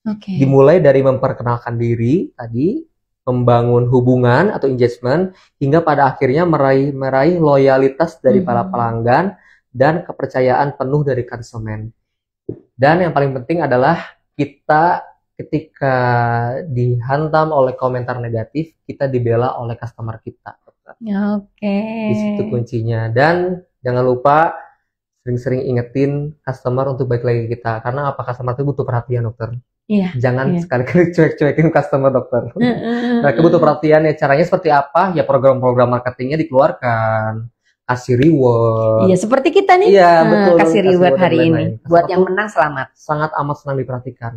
Speaker 2: Oke.
Speaker 3: Dimulai dari memperkenalkan diri tadi, membangun hubungan atau engagement, hingga pada akhirnya meraih loyalitas dari para pelanggan dan kepercayaan penuh dari konsumen. Dan yang paling penting adalah kita ketika dihantam oleh komentar negatif, kita dibela oleh customer kita.
Speaker 2: Oke.
Speaker 3: Di situ kuncinya. Dan jangan lupa sering-sering ingetin customer untuk baik lagi ke kita. Karena apa, customer itu butuh perhatian dokter.
Speaker 2: Iya.
Speaker 3: Jangan
Speaker 2: Iya.
Speaker 3: sekali-kali cuek-cuekin customer dokter. Mereka butuh perhatian ya. Caranya seperti apa? Ya program-program marketingnya dikeluarkan. Kasih reward.
Speaker 2: Iya, seperti kita nih.
Speaker 3: Iya, betul.
Speaker 2: Kasih reward hari
Speaker 3: dan
Speaker 2: ini.
Speaker 3: lain-lain.
Speaker 2: Buat
Speaker 3: Customer
Speaker 2: yang
Speaker 3: tuh
Speaker 2: menang selamat.
Speaker 3: sangat amat senang diperhatikan.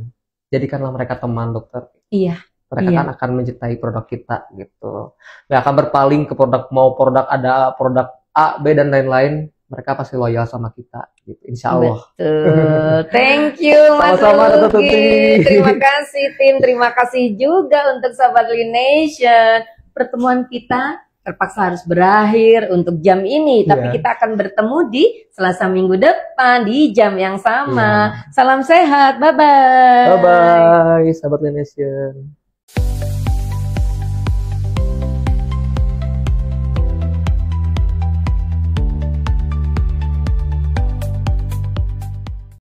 Speaker 3: Jadikanlah mereka teman dokter.
Speaker 2: Iya.
Speaker 3: Mereka
Speaker 2: Iya.
Speaker 3: kan akan mencintai produk kita gitu. Nggak akan berpaling ke produk, mau produk ada produk A, B dan lain-lain. Mereka pasti loyal sama kita gitu. Insya Allah.
Speaker 2: Betul. Thank you Mas
Speaker 3: Sama-sama, Dr.
Speaker 2: Luki.
Speaker 3: Tuti.
Speaker 2: Terima kasih tim. Terima kasih juga untuk Sobat Lination. Pertemuan kita terpaksa harus berakhir untuk jam ini. Tapi
Speaker 3: Iya.
Speaker 2: kita akan bertemu di Selasa minggu depan di jam yang sama.
Speaker 3: Iya.
Speaker 2: Salam sehat. Bye-bye.
Speaker 3: Bye-bye, sahabat Lination.